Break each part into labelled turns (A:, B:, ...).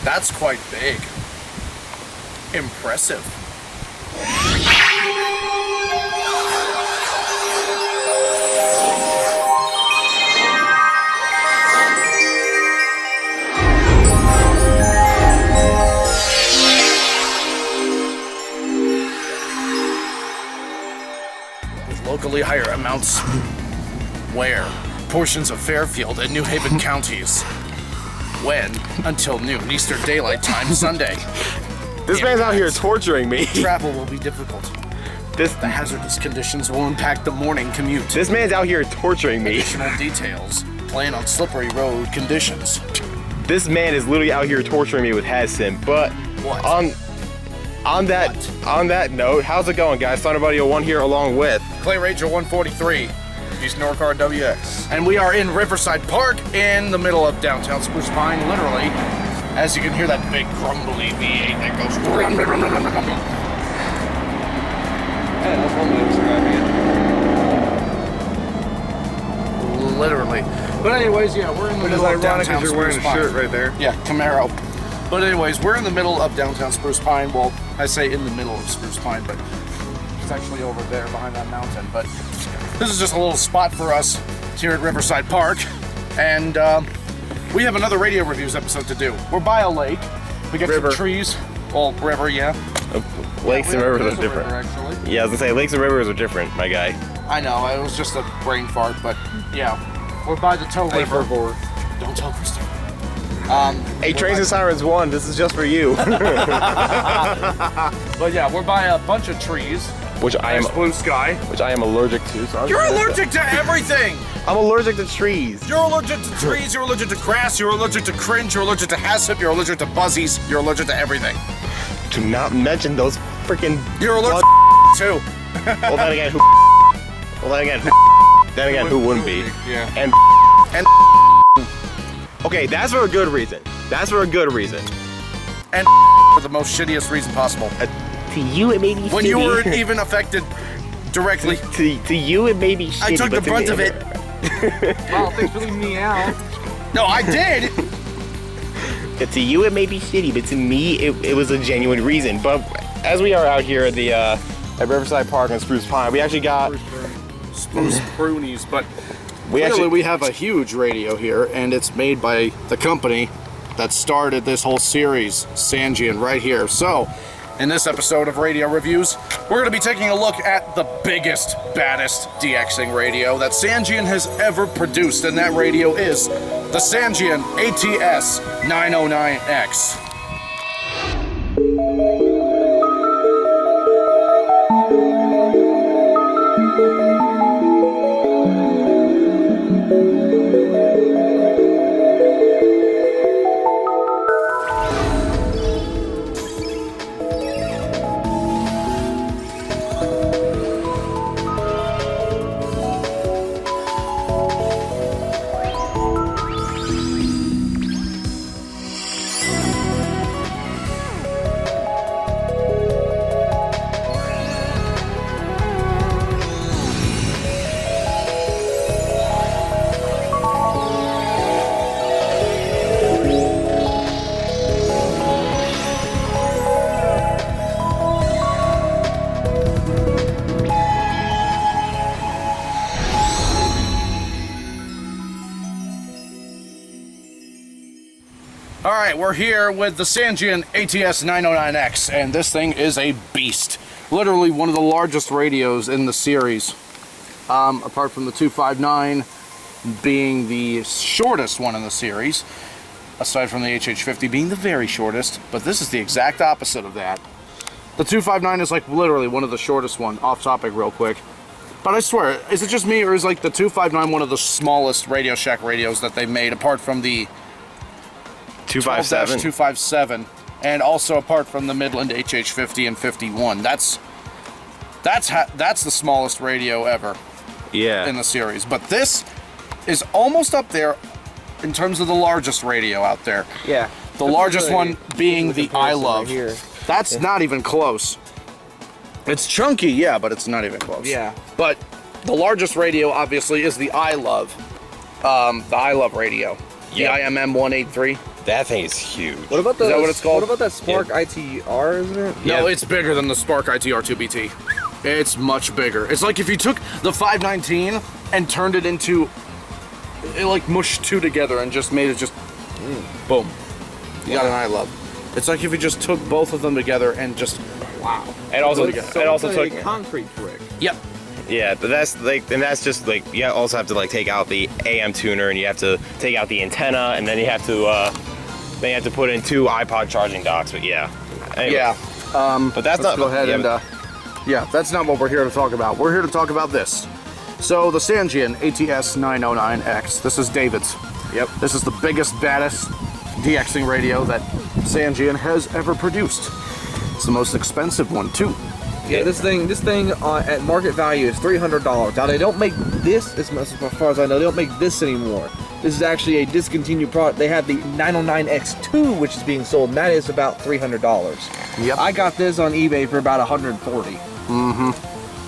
A: That's quite big. Impressive. With locally higher amounts where portions of Fairfield and New Haven counties. When? Until noon, Eastern Daylight Time, Sunday.
B: This man's out here torturing me.
A: Travel will be difficult. The hazardous conditions will impact the morning commute.
B: This man's out here torturing me.
A: Additional details. Plan on slippery road conditions.
B: This man is literally out here torturing me with HazSim, but
A: What?
B: on that note, how's it going, guys? Thunder Buddy 01 here along with
A: Clay Ranger 143.
C: East Norcar WX.
A: And we are in Riverside Park in the middle of downtown Spruce Pine, literally. As you can hear that big grumbly V8 that goes.
C: Hey, that's one way to describe it.
A: Literally. But anyways, yeah, we're in the middle of downtown
C: you're wearing a
A: Spruce Pine.
C: shirt right there.
A: Yeah, Camaro. But anyways, we're in the middle of downtown Spruce Pine. Well, I say in the middle of Spruce Pine, but it's actually over there behind that mountain. But this is just a little spot for us here at Riverside Park. And we have another radio reviews episode to do. We're by a lake. We get some trees. Well, river, yeah.
B: lakes and rivers are different.
A: River, actually.
B: Yeah, I was gonna say lakes and rivers are different, my guy.
A: I know, it was just a brain fart, but yeah. We're by the Tow River. Don't tell Christopher.
B: Hey, Trains and Sirens 1, this is just for you.
A: But yeah, we're by a bunch of trees.
B: Which I am
A: blue sky.
B: Which I am allergic to. So
A: You're allergic to everything!
B: I'm allergic to trees.
A: You're allergic to trees, you're allergic to grass, you're allergic to cringe, you're allergic to HazSim, you're allergic to buzzies, you're allergic to everything.
B: Do not mention those freaking.
A: You're allergic too.
B: Well, then again, who? Well, then again, who? Then again, who wouldn't be?
A: Yeah.
B: And okay, that's for a good reason. That's for a good reason.
A: And for the most shittiest reason possible.
B: To you, it may be
A: when
B: shitty.
A: you weren't even affected directly.
B: To you, it may be shitty.
A: I took the brunt of it.
C: Well, thanks for leaving me out.
A: No, I did.
B: To you, it may be shitty, but to me, it was a genuine reason. But as we are out here at the at Riverside Park and Spruce Pine, we actually got
A: Spruce Prunies, but
B: we
A: have a huge radio here, and it's made by the company that started this whole series, Sangean, right here. So, in this episode of Radio Reviews, we're going to be taking a look at the biggest, baddest DXing radio that Sangean has ever produced, and that radio is the Sangean ATS-909X. Alright, we're here with the Sangean ATS-909X, and this thing is a beast. Literally one of the largest radios in the series. Apart from the 259 being the shortest one in the series, aside from the HH50 being the very shortest, but this is the exact opposite of that. The 259 is like literally one of the shortest one, off topic real quick. But I swear, is it just me, or is like the 259 one of the smallest Radio Shack radios that they made, apart from the 257, and also apart from the Midland HH50 and 51. That's the smallest radio ever.
B: Yeah.
A: In the series, but this is almost up there in terms of the largest radio out there.
B: Yeah.
A: The largest one being the I Love.
B: Right here.
A: That's not even close. It's chunky, yeah, but it's not even close.
B: Yeah.
A: But the largest radio obviously is the I Love. The I Love radio.
B: Yep.
A: The IMM 183.
B: That thing is huge.
C: What about the?
A: Is that what it's called?
C: What about that Spark ITR? Isn't it?
A: No,
B: Yeah.
A: it's bigger than the Spark ITR2BT. It's much bigger. It's like if you took the 519 and turned it into, it like mushed two together and just made it just, boom. You got an eye love. It's like if you just took both of them together and just, wow.
B: And also,
C: So
B: it also
C: it's
B: took.
C: a concrete brick.
A: Yep.
B: Yeah, but that's like, and that's just like, you also have to like take out the AM tuner, and you have to take out the antenna, and then you have to put in 2 iPod charging docks. But yeah, anyway.
A: Yeah.
B: But that's
A: Let's
B: not.
A: go ahead
B: yeah,
A: and, yeah, that's not what we're here to talk about. We're here to talk about this. So the Sangean ATS-909X. This is David's.
B: Yep.
A: This is the biggest, baddest DXing radio that Sangean has ever produced. It's the most expensive one too.
C: Yeah, this thing at market value is $300. Now they don't make this, as far as I know, they don't make this anymore. This is actually a discontinued product. They have the 909X2, which is being sold, and that is about $300.
A: Yep.
C: I got this on eBay for about $140.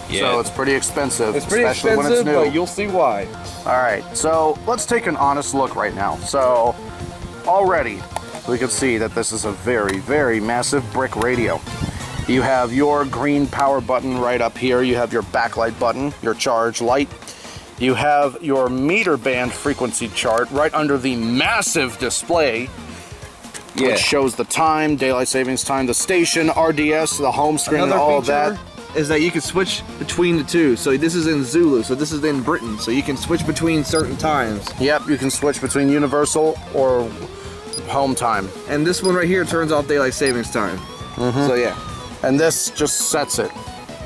B: Yeah.
A: So it's pretty expensive,
C: It's pretty
A: especially
C: expensive,
A: when it's new.
C: but you'll see why.
A: All right, so let's take an honest look right now. So already we can see that this is a very, very massive brick radio. You have your green power button right up here. You have your backlight button, your charge light. You have your meter band frequency chart right under the massive display, which shows the time, daylight savings time, the station, RDS, the home screen, and all of that.
C: Is that you can switch between the two. So this is in Zulu, so this is in Britain, so you can switch between certain times.
A: Yep, you can switch between universal or home time.
C: And this one right here turns off daylight savings time. So yeah.
A: And this just sets it.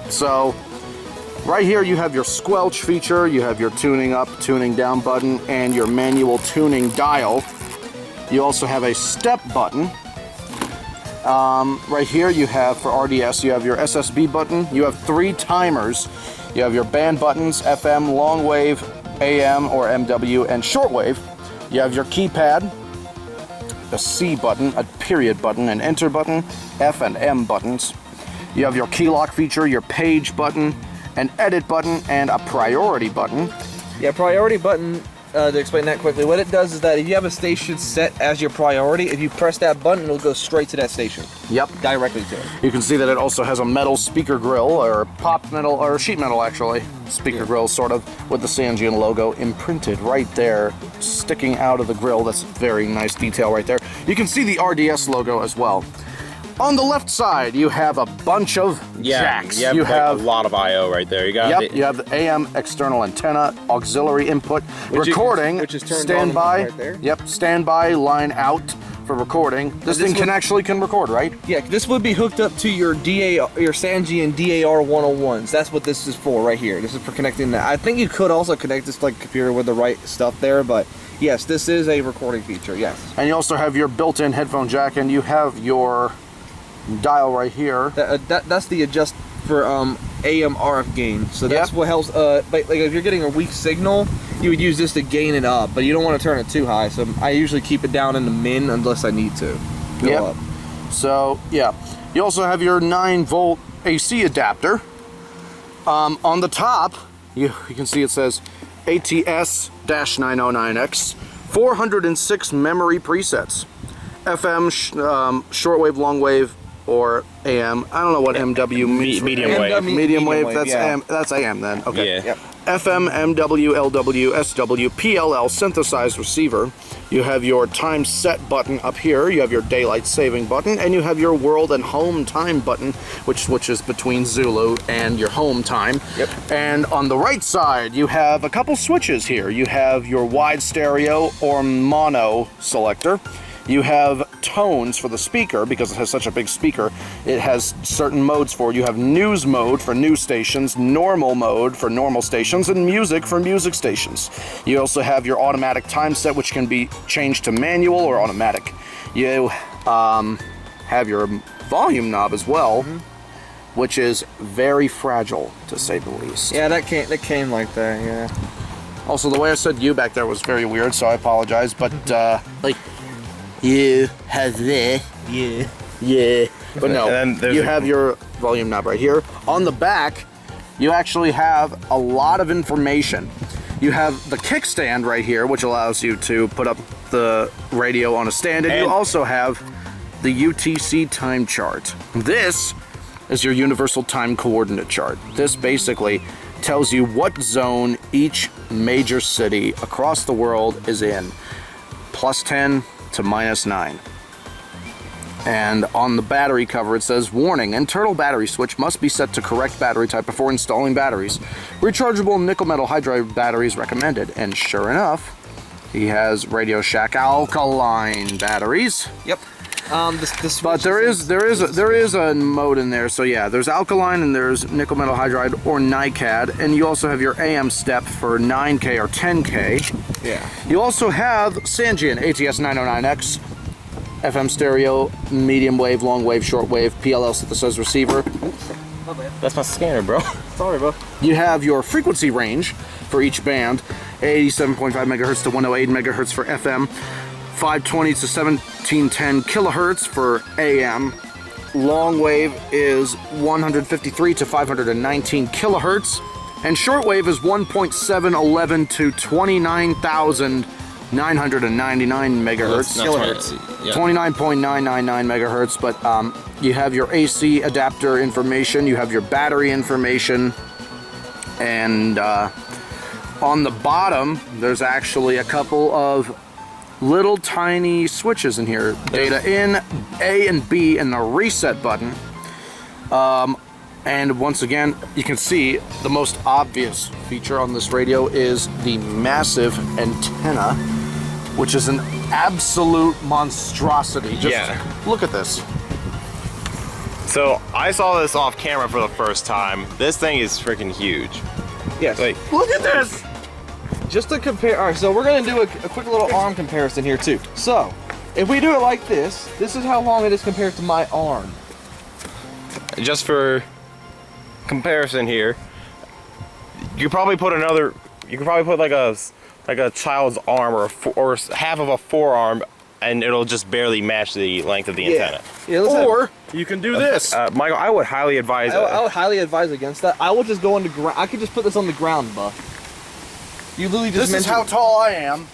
A: So right here you have your squelch feature, you have your tuning up, tuning down button, and your manual tuning dial. You also have a step button. Right here you have, for RDS, you have your SSB button. You have 3 timers. You have your band buttons, FM, long wave, AM or MW, and shortwave. You have your keypad, a C button, a period button, an enter button, F and M buttons. You have your key lock feature, your page button, an edit button, and a priority button.
C: Yeah, priority button, to explain that quickly, what it does is that if you have a station set as your priority, if you press that button, it'll go straight to that station.
A: Yep.
C: Directly to it.
A: You can see that it also has a metal speaker grill, or pop metal, or sheet metal actually, speaker grill sort of, with the Sangean logo imprinted right there, sticking out of the grill. That's very nice detail right there. You can see the RDS logo as well. On the left side, you have a bunch of jacks.
B: Yeah,
A: You have
B: a lot of I/O right there. You got
A: Yep, you have the AM external antenna, auxiliary input, recording,
C: which is turned
A: standby.
C: on right there.
A: Yep, standby, line out for recording. This thing can record, right?
C: Yeah, this would be hooked up to your your Sangean DAR 101s. That's what this is for right here. This is for connecting that. I think you could also connect this to like a computer with the right stuff there, but yes, this is a recording feature, yes.
A: And you also have your built-in headphone jack, and you have your dial right here.
C: That's the adjust for AM RF gain. So that's what helps. Like if you're getting a weak signal, you would use this to gain it up, but you don't want to turn it too high. So I usually keep it down in the min unless I need to go up.
A: So yeah, you also have your 9-volt AC adapter. On the top, you can see it says ATS-909X, 406 memory presets, FM, shortwave, long wave, or AM. I don't know what MW means.
B: medium wave.
A: Medium wave. That's
C: yeah.
A: AM. That's AM then. Okay.
B: Yeah.
C: Yep.
A: FM, MW, LW, SW, PLL synthesized receiver. You have your time set button up here. You have your daylight saving button, and you have your world and home time button, which switches between Zulu and your home time.
C: Yep.
A: And on the right side, you have a couple switches here. You have your wide stereo or mono selector. You have tones for the speaker, because it has such a big speaker. It has certain modes for. You have news mode for news stations, normal mode for normal stations, and music for music stations. You also have your automatic time set, which can be changed to manual or automatic. You have your volume knob as well, which is very fragile, to say the least.
C: Yeah, that came like that. Yeah.
A: Also, the way I said "you" back there was very weird, so I apologize. But like, you have this, yeah. But no,
B: And then there's
A: you
B: a-
A: have your volume knob right here. On the back, you actually have a lot of information. You have the kickstand right here, which allows you to put up the radio on a stand, and you also have the UTC time chart. This is your universal time coordinate chart. This basically tells you what zone each major city across the world is in, +10 to -9. And on the battery cover it says, warning, internal battery switch must be set to correct battery type before installing batteries. Rechargeable nickel metal hydride batteries recommended. And sure enough, he has Radio Shack alkaline batteries.
C: Yep.
A: But there is a mode in there. So yeah, there's alkaline and there's nickel metal hydride or NiCad, and you also have your AM step for 9K or 10K.
C: Yeah.
A: You also have Sangean ATS-909X, FM stereo, medium wave, long wave, short wave, PLL synthesized receiver.
B: That's my scanner, bro.
C: Sorry, bro.
A: You have your frequency range for each band, 87.5 megahertz to 108 megahertz for FM, 520 to 1710 kilohertz for AM. Long wave is 153 to 519 kilohertz, and shortwave is 1.711 to 29,999 megahertz.
B: Kilohertz. Yeah.
A: 29.999 megahertz, but you have your AC adapter information, you have your battery information, and on the bottom there's actually a couple of little tiny switches in here. Data in, A and B, and the reset button. And once again, you can see the most obvious feature on this radio is the massive antenna, which is an absolute monstrosity. Just look at this.
B: So I saw this off camera for the first time. This thing is freaking huge.
C: Yes.
B: Like,
A: Look at this!
C: Just to compare, all right, so we're gonna do a quick little arm comparison here too. So, if we do it like this is how long it is compared to my arm.
B: just for comparison here, you could probably put like a child's arm or half of a forearm, and it'll just barely match the length of the antenna.
C: Yeah,
A: Or you can do this.
B: Michael, I would highly advise.
C: I would highly advise against that. I will just go on the ground. I could just put this on the ground, Buff. You literally just
A: This is how tall I am.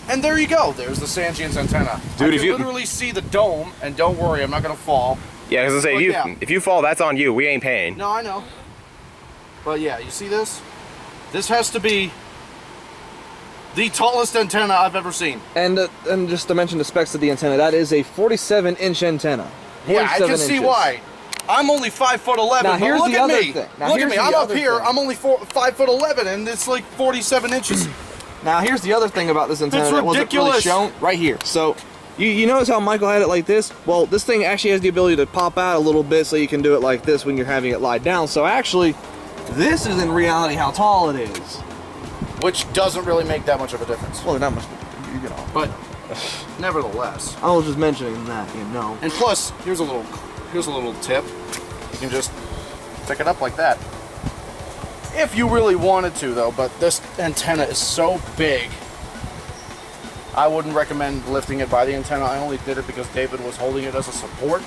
A: And there you go. There's the Sangean's antenna.
B: Dude,
A: I
B: if
A: can
B: you
A: literally see the dome, and don't worry, I'm not gonna fall.
B: Yeah, because I say if you fall, that's on you. We ain't paying.
A: No, I know. But yeah, you see this? This has to be the tallest antenna I've ever seen.
C: And just to mention the specs of the antenna, that is a 47-inch antenna.
A: Yeah, I can see why. I'm only 5'11".
C: Now here's
A: but look
C: the
A: at
C: other
A: me.
C: thing. Now,
A: Look at
C: here's
A: me.
C: the
A: I'm up
C: other
A: here.
C: thing.
A: I'm only 5'11", and it's like 47 inches.
C: Now here's the other thing about this antenna
A: That's
C: that wasn't really
A: ridiculous.
C: shown right here. So you notice how Michael had it like this? Well, this thing actually has the ability to pop out a little bit, so you can do it like this when you're having it lie down. So actually, this is in reality how tall it is.
A: Which doesn't really make that much of a difference.
C: Well, not much, you know.
A: But nevertheless.
C: I was just mentioning that, you know.
A: And plus, here's a little tip. You can just pick it up like that. If you really wanted to, though, but this antenna is so big, I wouldn't recommend lifting it by the antenna. I only did it because David was holding it as a support.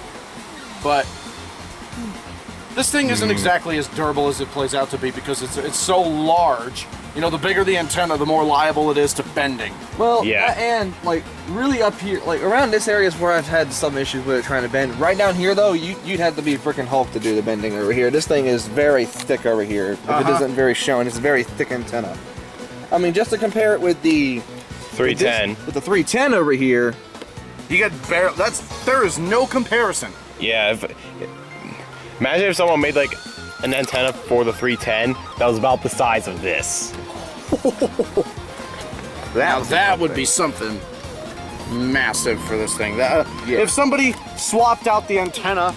A: But this thing isn't exactly as durable as it plays out to be because it's so large. You know, the bigger the antenna, the more liable it is to bending.
C: Well,
B: Yeah.
C: and like really up here, like around this area is where I've had some issues with it trying to bend. Right down here, though, you'd have to be a freaking Hulk to do the bending over here. This thing is very thick over here. If it isn't very shown, it's a very thick antenna. I mean, just to compare it with the
B: 310.
C: with the 310 over here.
A: You get there is no comparison.
B: Yeah. Imagine if someone made like an antenna for the 310 that was about the size of this.
A: That would be something massive for this thing. If somebody swapped out the antenna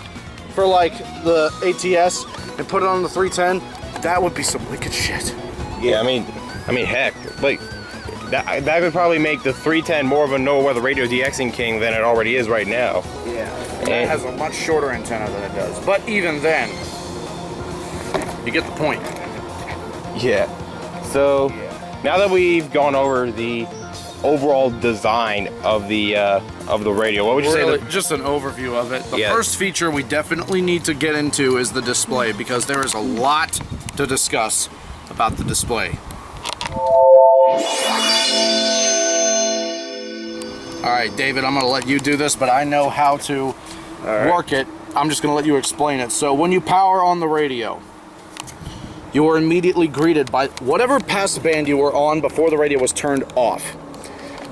A: for like the ATS and put it on the 310, that would be some wicked shit.
B: Yeah, I mean, heck, like that could probably make the 310 more of a no weather radio DXing king than it already is right now.
A: Yeah, and it has a much shorter antenna than it does. But even then, you get the point.
B: Yeah. So now that we've gone over the overall design of the radio, what would you say?
A: Just an overview of it. The
B: Yeah.
A: first feature we definitely need to get into is the display, because there is a lot to discuss about the display. All right, David, I'm going to let you do this, but I know how to work it. I'm just going to let you explain it. So when you power on the radio, you are immediately greeted by whatever passband you were on before the radio was turned off.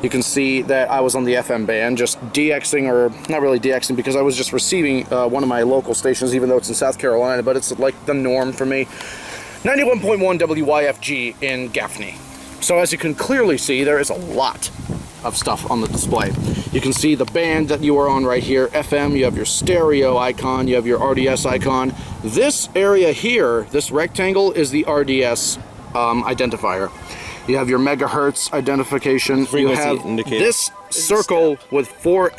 A: You can see that I was on the FM band, just DXing, or not really DXing, because I was just receiving one of my local stations, even though it's in South Carolina, but it's like the norm for me. 91.1 WYFG in Gaffney. So as you can clearly see, there is a lot of stuff on the display. You can see the band that you are on right here, FM, you have your stereo icon, you have your RDS icon. This area here, this rectangle, is the RDS identifier. You have your megahertz identification. You have this circle with 4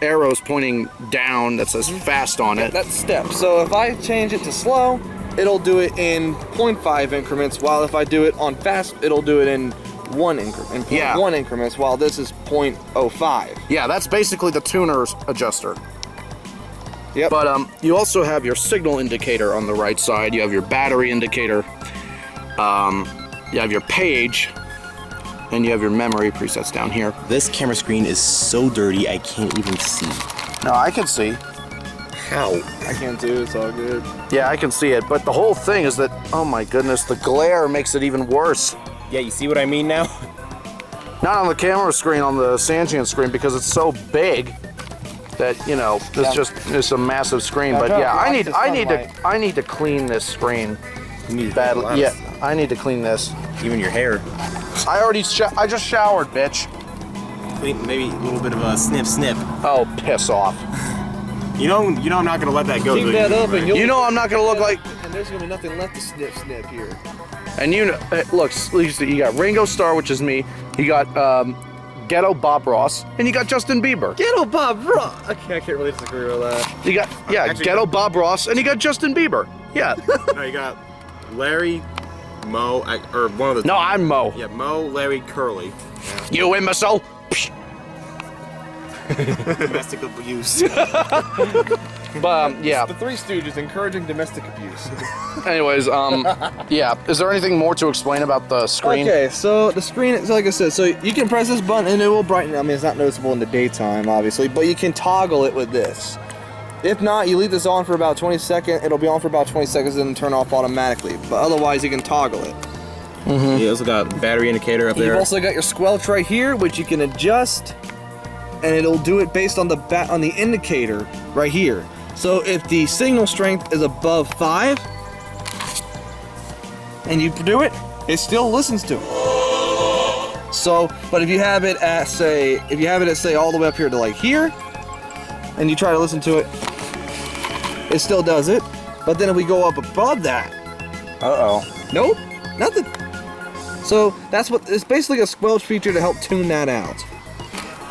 A: arrows pointing down that says fast on it.
C: That's step. So if I change it to slow, it'll do it in 0.5 increments, while if I do it on fast, it'll do it in 1 increments, while this is 0.05.
A: Yeah, that's basically the tuner's adjuster.
C: Yep.
A: But you also have your signal indicator on the right side. You have your battery indicator. You have your page, and you have your memory presets down here.
B: This camera screen is so dirty I can't even see.
A: No, I can see.
B: How?
C: I can't do it, it's all good.
A: Yeah, I can see it, but the whole thing is that, oh my goodness, the glare makes it even worse.
B: Yeah, you see what I mean now?
A: Not on the camera screen, on the Sangean screen, because it's so big that, you know, it's a massive screen. But yeah, I need to clean this screen.
B: You need
A: badly. Yeah, I need to clean this.
B: Even your hair.
A: I just showered, bitch.
B: Clean, maybe a little bit of a snip.
A: Oh, piss off.
B: You know I'm not gonna let that go.
C: Keep that up, and
A: you know I'm not gonna look like.
C: And there's gonna be nothing left to snip here.
A: And you know, look, you got Ringo Starr, which is me. You got Ghetto Bob Ross, and you got Justin Bieber.
C: Ghetto Bob Ross. Okay, I can't really disagree with that.
A: You got Ghetto Bob Ross, and you got Justin Bieber. Yeah.
B: No, you got Larry, Mo, or one of the.
A: No, I'm Mo.
B: Yeah, Mo, Larry, Curly. Yeah.
A: You imbecile.
B: Domestic abuse.
A: But yeah.
C: The Three Stooges encouraging domestic abuse.
A: Anyways, yeah. Is there anything more to explain about the screen?
C: Okay, so the screen, so like I said, so you can press this button and it will brighten. I mean, it's not noticeable in the daytime, obviously, but you can toggle it with this. If not, you leave this on for about 20 seconds. It'll be on for about 20 seconds and then turn off automatically. But otherwise, you can toggle it.
B: Mm-hmm. You also got battery indicator up there.
C: You've also got your squelch right here, which you can adjust, and it'll do it based on the indicator right here. So if the signal strength is above 5, and you do it, it still listens to it. So, but if you have it at say all the way up here to like here, and you try to listen to it, it still does it. But then if we go up above that, nope, nothing. So that's what it's basically a squelch feature to help tune that out.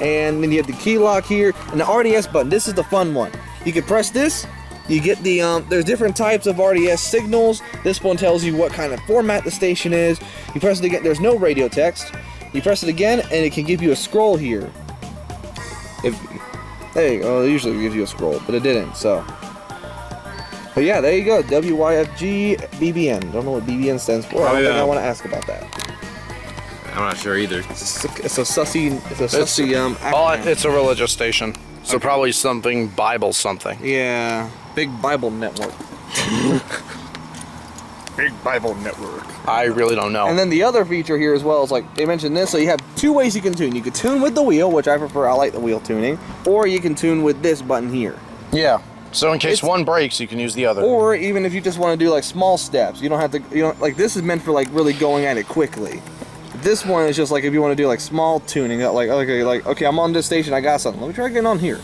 C: And then you have the key lock here and the RDS button. This is the fun one. You can press this. You get the there's different types of RDS signals. This one tells you what kind of format the station is. You press it again. There's no radio text. You press it again, and it can give you a scroll here. There you go. It usually gives you a scroll, but it didn't. So, but yeah, there you go. WYFG BBN. Don't know what BBN stands for. I don't think I want to ask about that.
B: I'm not sure either.
C: It's a sussy acronym.
A: It's a religious station, so probably something Bible something.
C: Yeah, big Bible network.
B: Big Bible network.
A: I really don't know.
C: And then the other feature here as well is, like they mentioned this, so you have 2 ways you can tune. You can tune with the wheel, which I prefer. I like the wheel tuning, or you can tune with this button here.
A: Yeah. So in case one breaks, you can use the other.
C: Or even if you just want to do like small steps, you don't have to. You know, like this is meant for like really going at it quickly. This one is just like if you want to do like small tuning, like okay, I'm on this station, I got something. Let me try getting on here,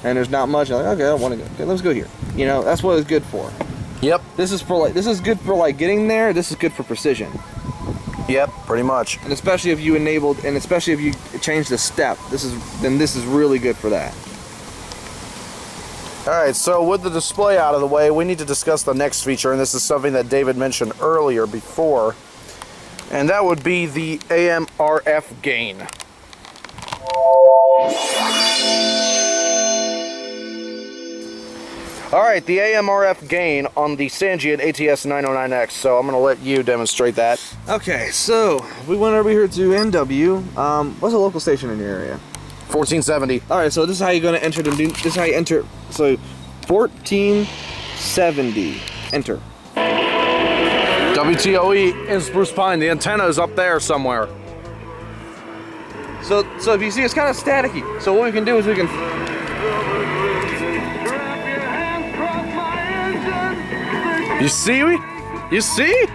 C: and there's not much. Like, okay, I want to go. Okay, let's go here. You know, that's what it's good for.
A: Yep.
C: This is good for like getting there. This is good for precision.
A: Yep, pretty much.
C: And especially if you enabled, and especially if you change the step, this is really good for that.
A: All right, so with the display out of the way, we need to discuss the next feature, and this is something that David mentioned earlier before, and that would be the AM/RF gain. All right, the AMRF gain on the Sangean ATS-909X. So I'm gonna let you demonstrate that.
C: Okay, so we went over here to NW. What's a local station in your area?
A: 1470.
C: All right, so this is how you're gonna enter the. This is how you enter. So 1470. Enter.
A: WTOE in Spruce Pine. The antenna is up there somewhere.
C: So if you see, it's kind of staticky. So what we can do is we can.
A: You see? You see?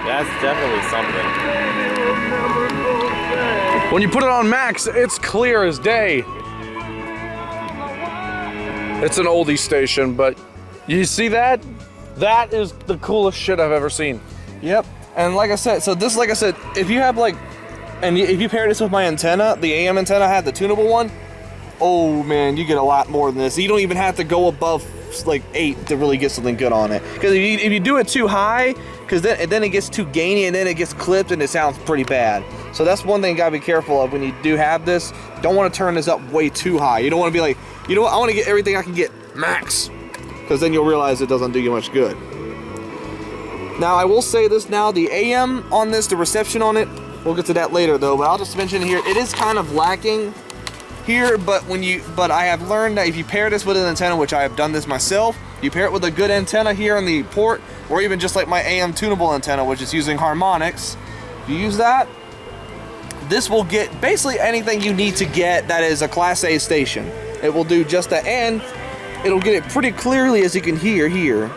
B: That's definitely something.
A: When you put it on max, it's clear as day. It's an oldie station, but you see that? That is the coolest shit I've ever seen.
C: Yep. And like I said, so this, like I said, if you have like, and if you pair this with my antenna, the AM antenna I had, the tunable one, oh man, you get a lot more than this. You don't even have to go above like 8 to really get something good on it. Because if you do it too high, because then it gets too gainy and then it gets clipped and it sounds pretty bad. So that's one thing you gotta be careful of when you do have this. Don't want to turn this up way too high. You don't want to be like, you know what, I want to get everything I can get max. Because then you'll realize it doesn't do you much good. Now I will say this now, the AM on this, the reception on it, we'll get to that later though, but I'll just mention here, it is kind of lacking here, but I have learned that if you pair this with an antenna, which I have done this myself, you pair it with a good antenna here on the port, or even just like my AM tunable antenna, which is using harmonics, if you use that, this will get basically anything you need to get that is a Class A station. It will do just that, and it'll get it pretty clearly as you can hear here.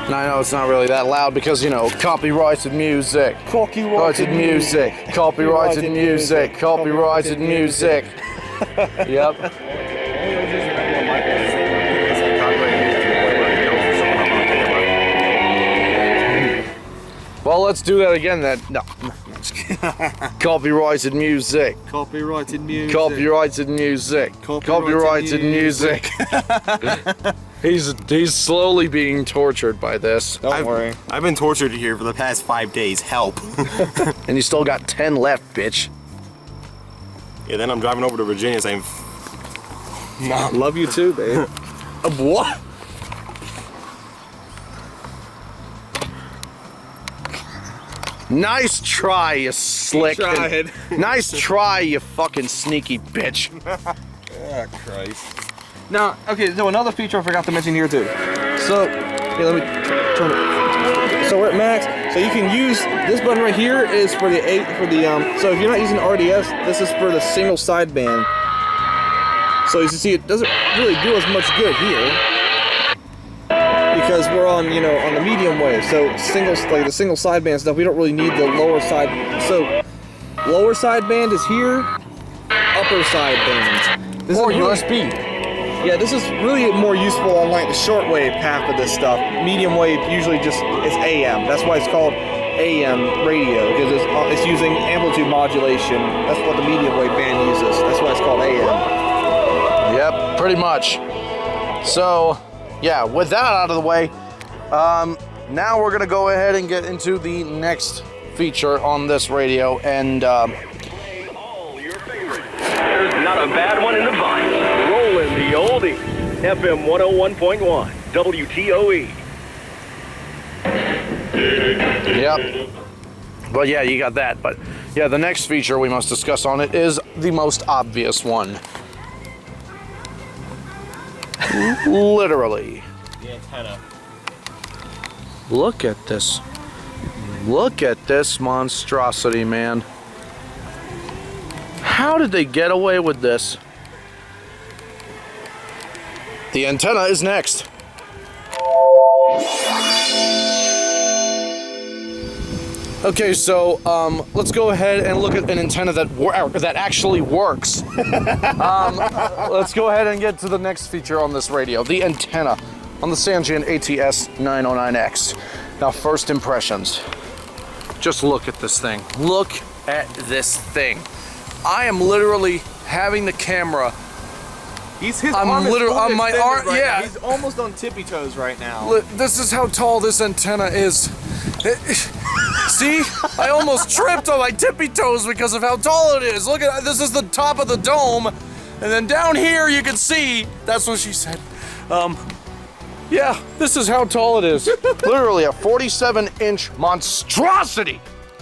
A: And I know it's not really that loud because, you know, copyrighted music. Copyrighted music. Copyrighted music. Copyrighted music. Yep. Well, let's do that again then. No. Copyrighted music.
C: Copyrighted music.
A: Copyrighted music. Copyrighted music. He's slowly being tortured by this.
C: Don't worry.
B: I've been tortured here for the past 5 days. Help.
A: And you still got 10 left, bitch.
B: Yeah, then I'm driving over to Virginia saying,
C: Mom, love you too, babe.
A: What? Nice try, you slick. Nice try, you fucking sneaky bitch.
B: oh, Christ.
C: Now, okay, so another feature I forgot to mention here too. So, here, let me turn it. So we're at max. So you can use this button right here is for the so if you're not using RDS, this is for the single sideband. So as you see, it doesn't really do as much good here because we're on, you know, on the medium wave. So like the single sideband stuff, we don't really need the lower side. So lower sideband is here, upper sideband. This
A: Or
C: is really,
A: USB.
C: Yeah, this is really more useful on like the shortwave half of this stuff. Medium wave usually just is AM. That's why it's called AM radio, because it's using amplitude modulation. That's what the medium wave band uses. That's why it's called AM.
A: Yep, pretty much. So, yeah, with that out of the way, now we're gonna go ahead and get into the next feature on this radio, and
D: There's not a bad one in the vine. Rolling the oldie. FM 101.1 WTOE.
A: yep. Well, yeah, you got that, but yeah, the next feature we must discuss on it is the most obvious one. Literally.
B: The antenna.
A: Look at this. Look at this monstrosity, man. How did they get away with this? The antenna is next. Okay, so let's go ahead and look at an antenna that actually works. Let's go ahead and get to the next feature on this radio, the antenna on the Sangean ATS-909X. Now, first impressions. Just look at this thing. Look at this thing. I am literally having the camera.
C: I'm literally
A: on my arm.
C: right
A: Yeah,
C: now. He's almost on tippy toes right now.
A: this is how tall this antenna is. See, I almost tripped on my tippy toes because of how tall it is. Look at this is the top of the dome, And then down here you can see, that's what she said. Yeah, this is how tall it is. Literally a 47-inch monstrosity.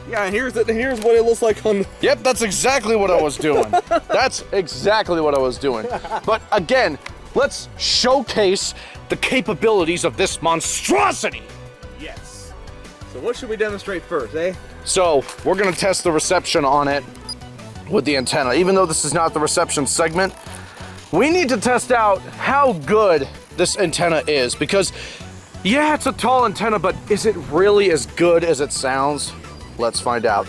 C: Yeah, and here's what it looks like on.
A: Yep, that's exactly what I was doing. That's exactly what I was doing. But again, let's showcase the capabilities of this monstrosity.
C: Yes. So what should we demonstrate first, eh?
A: So we're gonna test the reception on it with the antenna. Even though this is not the reception segment, we need to test out how good this antenna is, because yeah, it's a tall antenna, but is it really as good as it sounds? Let's find out.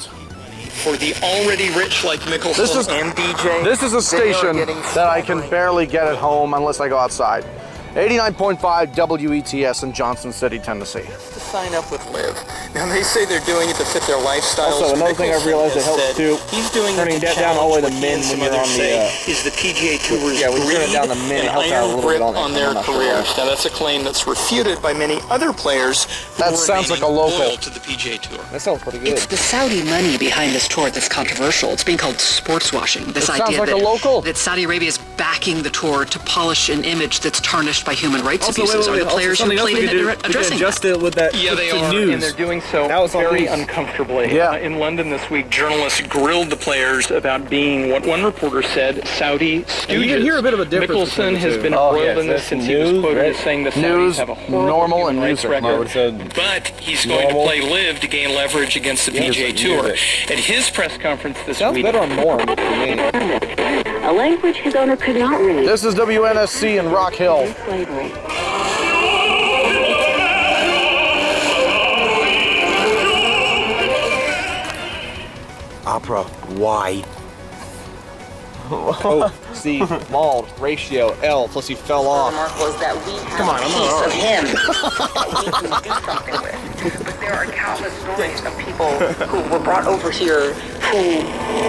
E: For the already rich like Mickelson and DJ.
A: This is a station that I can barely get at home unless I go outside. 89.5 WETS in Johnson City, Tennessee.
E: To sign up with Live. Now they say they're doing it to fit their lifestyles.
C: Also, another thing I've realized that helps too.
E: He's doing
C: turning that down all the way to min when you're on the.
E: Is the PGA Tour's
C: yeah, when you turn it down to min, it helps out a little bit
E: on their careers. Now that's a claim that's refuted by many other players.
A: That sounds like a local.
E: To the PGA Tour.
C: That sounds pretty good.
F: It's the Saudi money behind this tour that's controversial. It's being called sports washing. This idea
A: like that
F: Saudi Arabia is backing the tour to polish an image that's tarnished by human rights abuses.
C: Wait,
F: Are the players who played in it addressing
C: adjust it with that?
E: Yeah, they are,
C: news.
E: and they're doing so very uncomfortably.
A: Yeah.
E: In London this week, journalists grilled the players about being what one reporter said, Saudi stooges.
C: You can hear a bit of a difference.
E: Mickelson has been embroiled in this since he was quoted as saying the Saudis have a horrible
A: normal
E: human
A: and
E: rights
A: music
E: record.
A: mode.
E: But he's going to play Live to gain leverage against the PGA Tour. At his press conference this
C: Sounds
E: week,
C: better on more for me.
G: A language his owner could not read.
A: This is WNSC in Rock Hill.
G: Slavery.
B: Opera, why?
C: Oh, see, mauled, ratio, L, plus he fell off.
G: Remark was that we have
B: Come on,
G: a
B: I'm
G: piece
B: not
G: of him that we can do something with. But there are countless stories of people who were brought over here who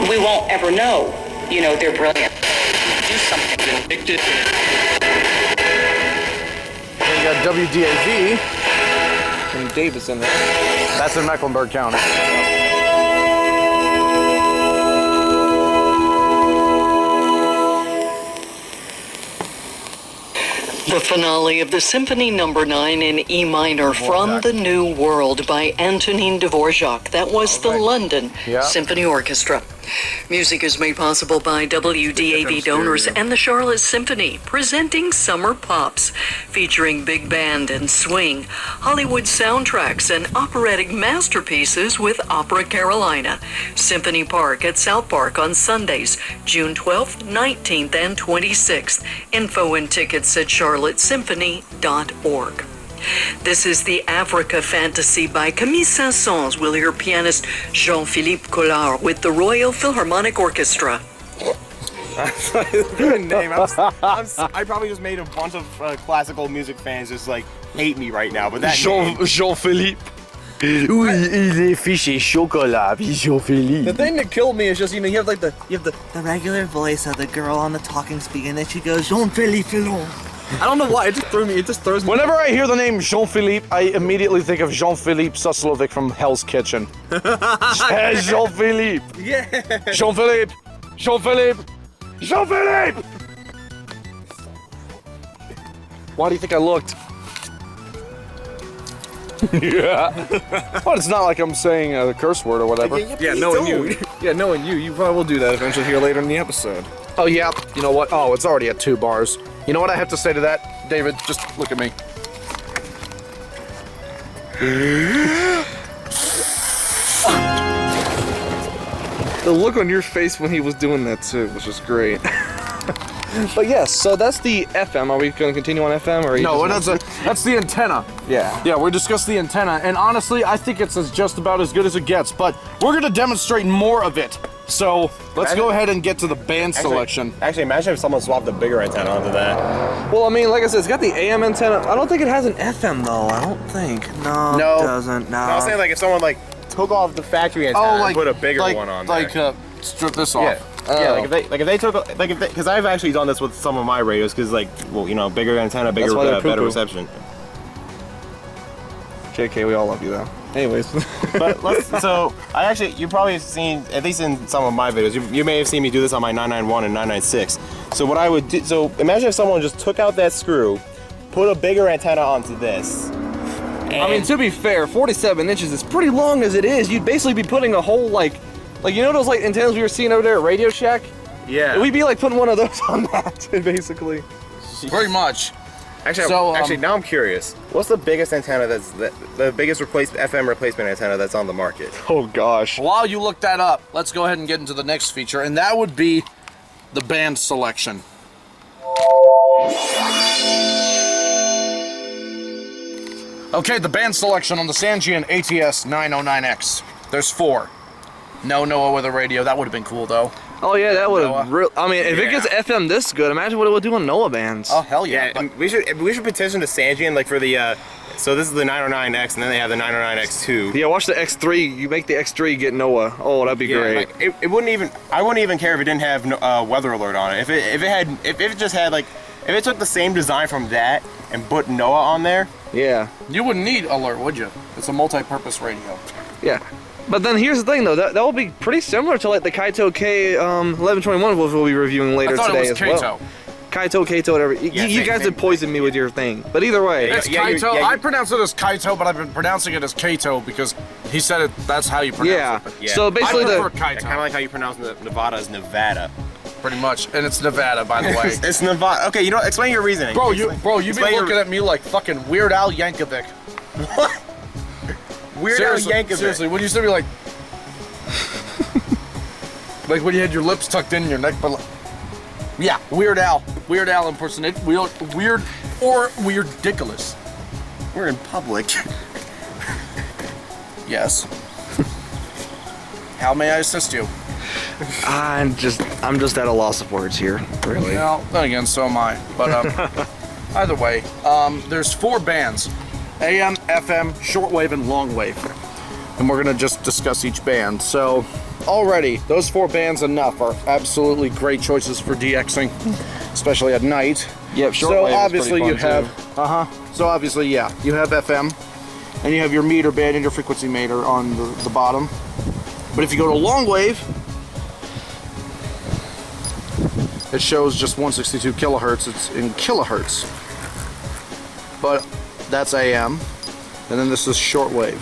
G: we won't ever know. You know, they're brilliant. Do something.
E: convicted.
A: We got WDAV.
C: And Davis in there.
A: That's in Mecklenburg County.
F: The finale of the Symphony No. 9 in E minor from the New World by Antonin Dvorak. That was the London Symphony Orchestra. Music is made possible by WDAV donors and the Charlotte Symphony, presenting Summer Pops, featuring big band and swing, Hollywood soundtracks, and operatic masterpieces with Opera Carolina. Symphony Park at South Park on Sundays, June 12th, 19th, and 26th. Info and tickets at charlottesymphony.org. This is the Africa Fantasy by Camille Saint-Saëns. We'll hear pianist Jean-Philippe Collard with the Royal Philharmonic Orchestra.
B: Good name. I probably just made a bunch of classical music fans just like hate me right now, but that
A: Jean-Philippe. Oui, il est fiché chocolat, Jean-Philippe.
C: The thing that killed me is just, you have the regular voice of the girl on the talking speak, and then she goes, Jean-Philippe Filon. I don't know why, it just throws me.
A: Whenever I hear the name Jean-Philippe, I immediately think of Jean-Philippe Suslovic from Hell's Kitchen. Jean-Philippe!
C: Yeah!
A: Jean-Philippe! Jean-Philippe! Jean-Philippe! Why do you think I looked? Yeah. Well, it's not like I'm saying a curse word or whatever.
C: Yeah, knowing you, you probably will do that eventually here later in the episode.
A: Oh, yeah. You know what? Oh, it's already at 2 bars. You know what I have to say to that, David? Just look at me.
C: The look on your face when he was doing that too was just great. But yes, so that's the FM. Are we going to continue on FM or?
A: No, that's the antenna.
C: Yeah.
A: Yeah, we discussed the antenna, and honestly, I think it's just about as good as it gets. But we're going to demonstrate more of it. So let's go ahead and get to the band selection.
B: Actually, imagine if someone swapped the bigger antenna onto that.
C: Well, I mean, like I said, it's got the AM antenna. I don't think it has an FM though. I don't think. No,
A: No.
C: it doesn't. No.
B: I was saying like if someone like took off the factory antenna and put a bigger one on there.
A: Like strip this off.
B: Yeah. Yeah, like if they took because I've actually done this with some of my radios because like bigger antenna,
C: That's why they're
B: better
C: poo-poo.
B: reception.
C: JK, we all love you though. Anyways.
B: But I actually, you probably have seen, at least in some of my videos, you may have seen me do this on my 991 and 996. So what I would do, so imagine if someone just took out that screw, put a bigger antenna onto this.
C: I mean, to be fair, 47 inches is pretty long as it is. You'd basically be putting a whole, like you know those like antennas we were seeing over there at Radio Shack?
B: Yeah.
C: We'd be like putting one of those on that, basically.
A: Pretty much.
B: Actually, now I'm curious. What's the biggest antenna the biggest FM replacement antenna that's on the market?
C: Oh gosh.
A: While you look that up, let's go ahead and get into the next feature, and that would be the band selection. Okay, the band selection on the Sangean ATS-909X. There's 4. No NOAA with a radio. That would have been cool, though.
C: Oh yeah, that would have. I mean, if it gets FM this good, imagine what it would do on NOAA bands.
A: Oh hell yeah!
B: And we should petition to Sangean like for the. So this is the 909X, and then they have the 909X2.
C: Yeah, watch the X3. You make the X3 get NOAA. Oh, that'd be great.
B: Like, it wouldn't even. I wouldn't even care if it didn't have weather alert on it. If it just had like, if it took the same design from that and put NOAA on there.
C: Yeah.
A: You wouldn't need alert, would you? It's a multi-purpose radio.
C: Yeah. But then here's the thing, though. That will be pretty similar to like the Kaito K1121, which we'll be reviewing later today as well. Kaito, whatever. You guys did poison me with your thing. But either way.
A: It's Kaito. I pronounce it as Kaito, but I've been pronouncing it as Kato because he said it. That's how you pronounce it.
B: Yeah.
C: So basically,
A: I prefer Kaito.
B: Kind of like how you pronounce Nevada as Nevada.
A: Pretty much, and it's Nevada, by the way.
B: It's Nevada. Okay, you know, explain your reasoning.
A: Bro, you've been looking at me like fucking Weird Al Yankovic.
B: What? Weird Al Yankovic.
A: Seriously, when you used to be like, like when you had your lips tucked in your neck, but like, yeah, Weird Al impersonate, weird or ridiculous.
B: We're in public.
A: Yes. How may I assist you?
C: I'm just at a loss of words here, really.
A: Well, then again, so am I. But either way, there's 4 bands: AM, FM, shortwave, and longwave. And we're gonna just discuss each band. So already, those 4 bands enough are absolutely great choices for DXing, especially at night.
C: Yep, shortwave.
A: So obviously
C: is
A: you
C: pretty fun,
A: have, So obviously, yeah, you have FM, and you have your meter band and your frequency meter on the bottom. But if you go to longwave, it shows just 162 kilohertz. It's in kilohertz. But that's AM. And then this is shortwave.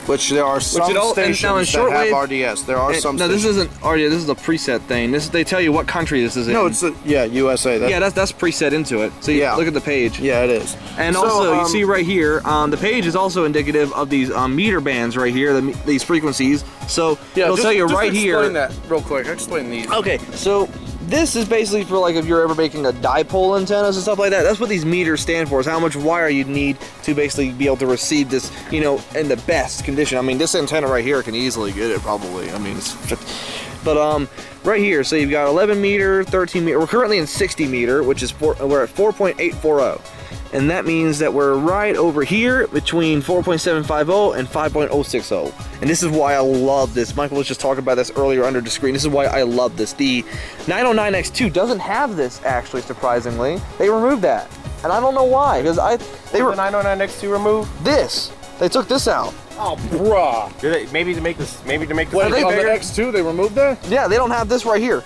A: Which there are some stations that have RDS. There are some stations.
C: No, this isn't RDS. This is a preset thing. They tell you what country this is in.
A: No, it's USA.
C: That's preset into it. So look at the page.
A: Yeah, it is.
C: And also, you see right here, the page is also indicative of these meter bands right here, these frequencies. So it'll tell you right here.
A: Explain that real quick. Explain these.
C: Okay, so this is basically for like if you're ever making a dipole antennas and stuff like that. That's what these meters stand for, is how much wire you need to basically be able to receive this, you know, in the best condition. I mean, this antenna right here can easily get it probably. I mean, but right here, so you've got 11 meter, 13 meter. We're currently in 60 meter, which is we're at 4.840. And that means that we're right over here between 4.750 and 5.060. And this is why I love this. Michael was just talking about this earlier under the screen. This is why I love this. The 909X2 doesn't have this, actually, surprisingly. They removed that. And I don't know why, because
B: they were the 909X2 removed?
C: This. They took this out.
A: Oh, bruh.
B: Maybe to make this
A: What, on the X2 they removed that?
C: Yeah, they don't have this right here.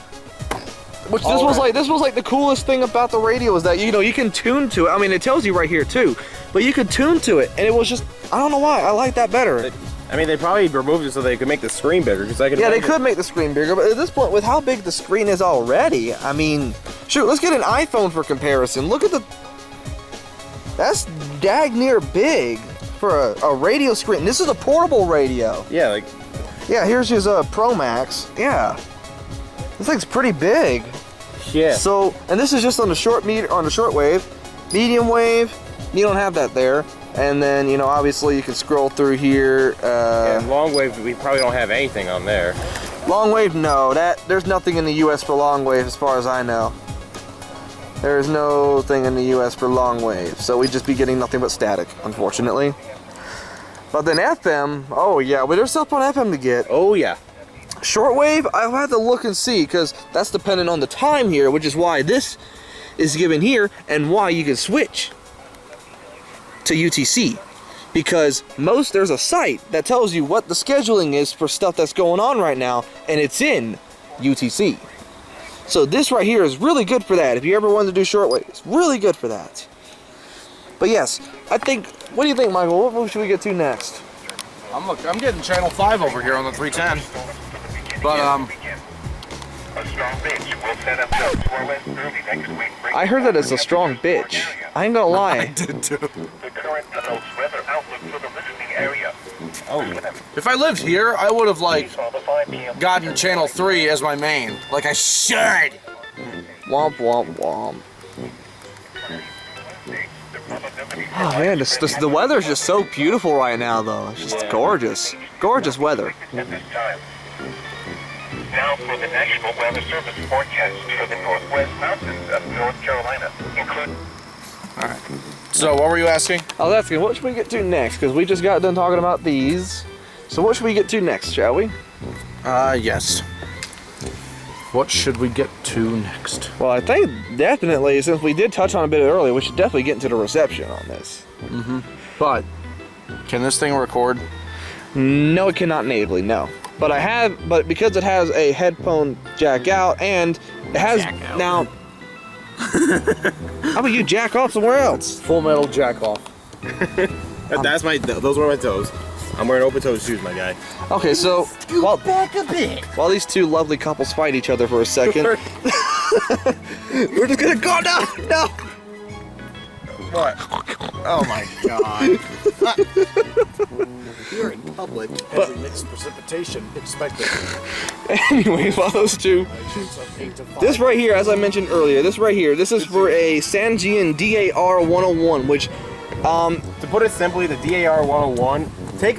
C: Which this was like the coolest thing about the radio, is that, you know, you can tune to it. I mean, it tells you right here too, but you could tune to it, and it was just, I don't know why, I like that better.
B: I mean, they probably removed it so they could make the screen bigger.
C: Yeah, they could make the screen bigger, but at this point, with how big the screen is already, I mean, shoot, let's get an iPhone for comparison. Look at that's dag near big for a radio screen. This is a portable radio.
B: Yeah,
C: yeah, here's his Pro Max. Yeah. This thing's pretty big.
B: Yeah.
C: So, and this is just on the short wave, medium wave. You don't have that there. And then, you know, obviously you can scroll through here.
B: And long wave, we probably don't have anything on there.
C: Long wave, no. There's nothing in the U.S. for long wave, as far as I know. There is no thing in the U.S. for long wave, so we'd just be getting nothing but static, unfortunately. But then FM, oh yeah, but there's stuff on FM to get.
B: Oh yeah.
C: Shortwave, I'll have to look and see, because that's dependent on the time here, which is why this is given here and why you can switch to UTC. Because there's a site that tells you what the scheduling is for stuff that's going on right now, and it's in UTC. So this right here is really good for that. If you ever wanted to do shortwave, it's really good for that. But yes, I think, what do you think, Michael? What should we get to next?
A: I'm getting channel 5 over here on the 310. But
C: I heard that it's a strong bitch. I ain't gonna lie.
A: I did too. If I lived here, I would have like gotten channel 3 as my main. Like I should.
C: Womp womp womp. Oh man, the weather's just so beautiful right now though. It's just gorgeous. Gorgeous weather.
H: Now for the National Weather Service forecast for the northwest mountains of North Carolina, including...
A: Alright. So, what were you asking?
C: I was asking, what should we get to next? Because we just got done talking about these. So what should we get to next, shall we?
A: Yes. What should we get to next?
C: Well, I think definitely, since we did touch on a bit earlier, we should definitely get into the reception on this.
A: Mm-hmm. But, can this thing record?
C: No, it cannot natively, no. But because it has a headphone jack out and it has now. How about you jack off somewhere else?
A: Full metal jack off.
B: Those were my toes. I'm wearing open-toed shoes, my guy.
C: Okay, so
A: back a bit.
C: While these two lovely couples fight each other for a second, we're just gonna go no.
A: What? Oh my god. Here in public, heavy mixed precipitation expected.
C: Anyways, while those two, this right here, as I mentioned earlier, this is for a Sangean DAR-101, which,
B: to put it simply, the DAR-101,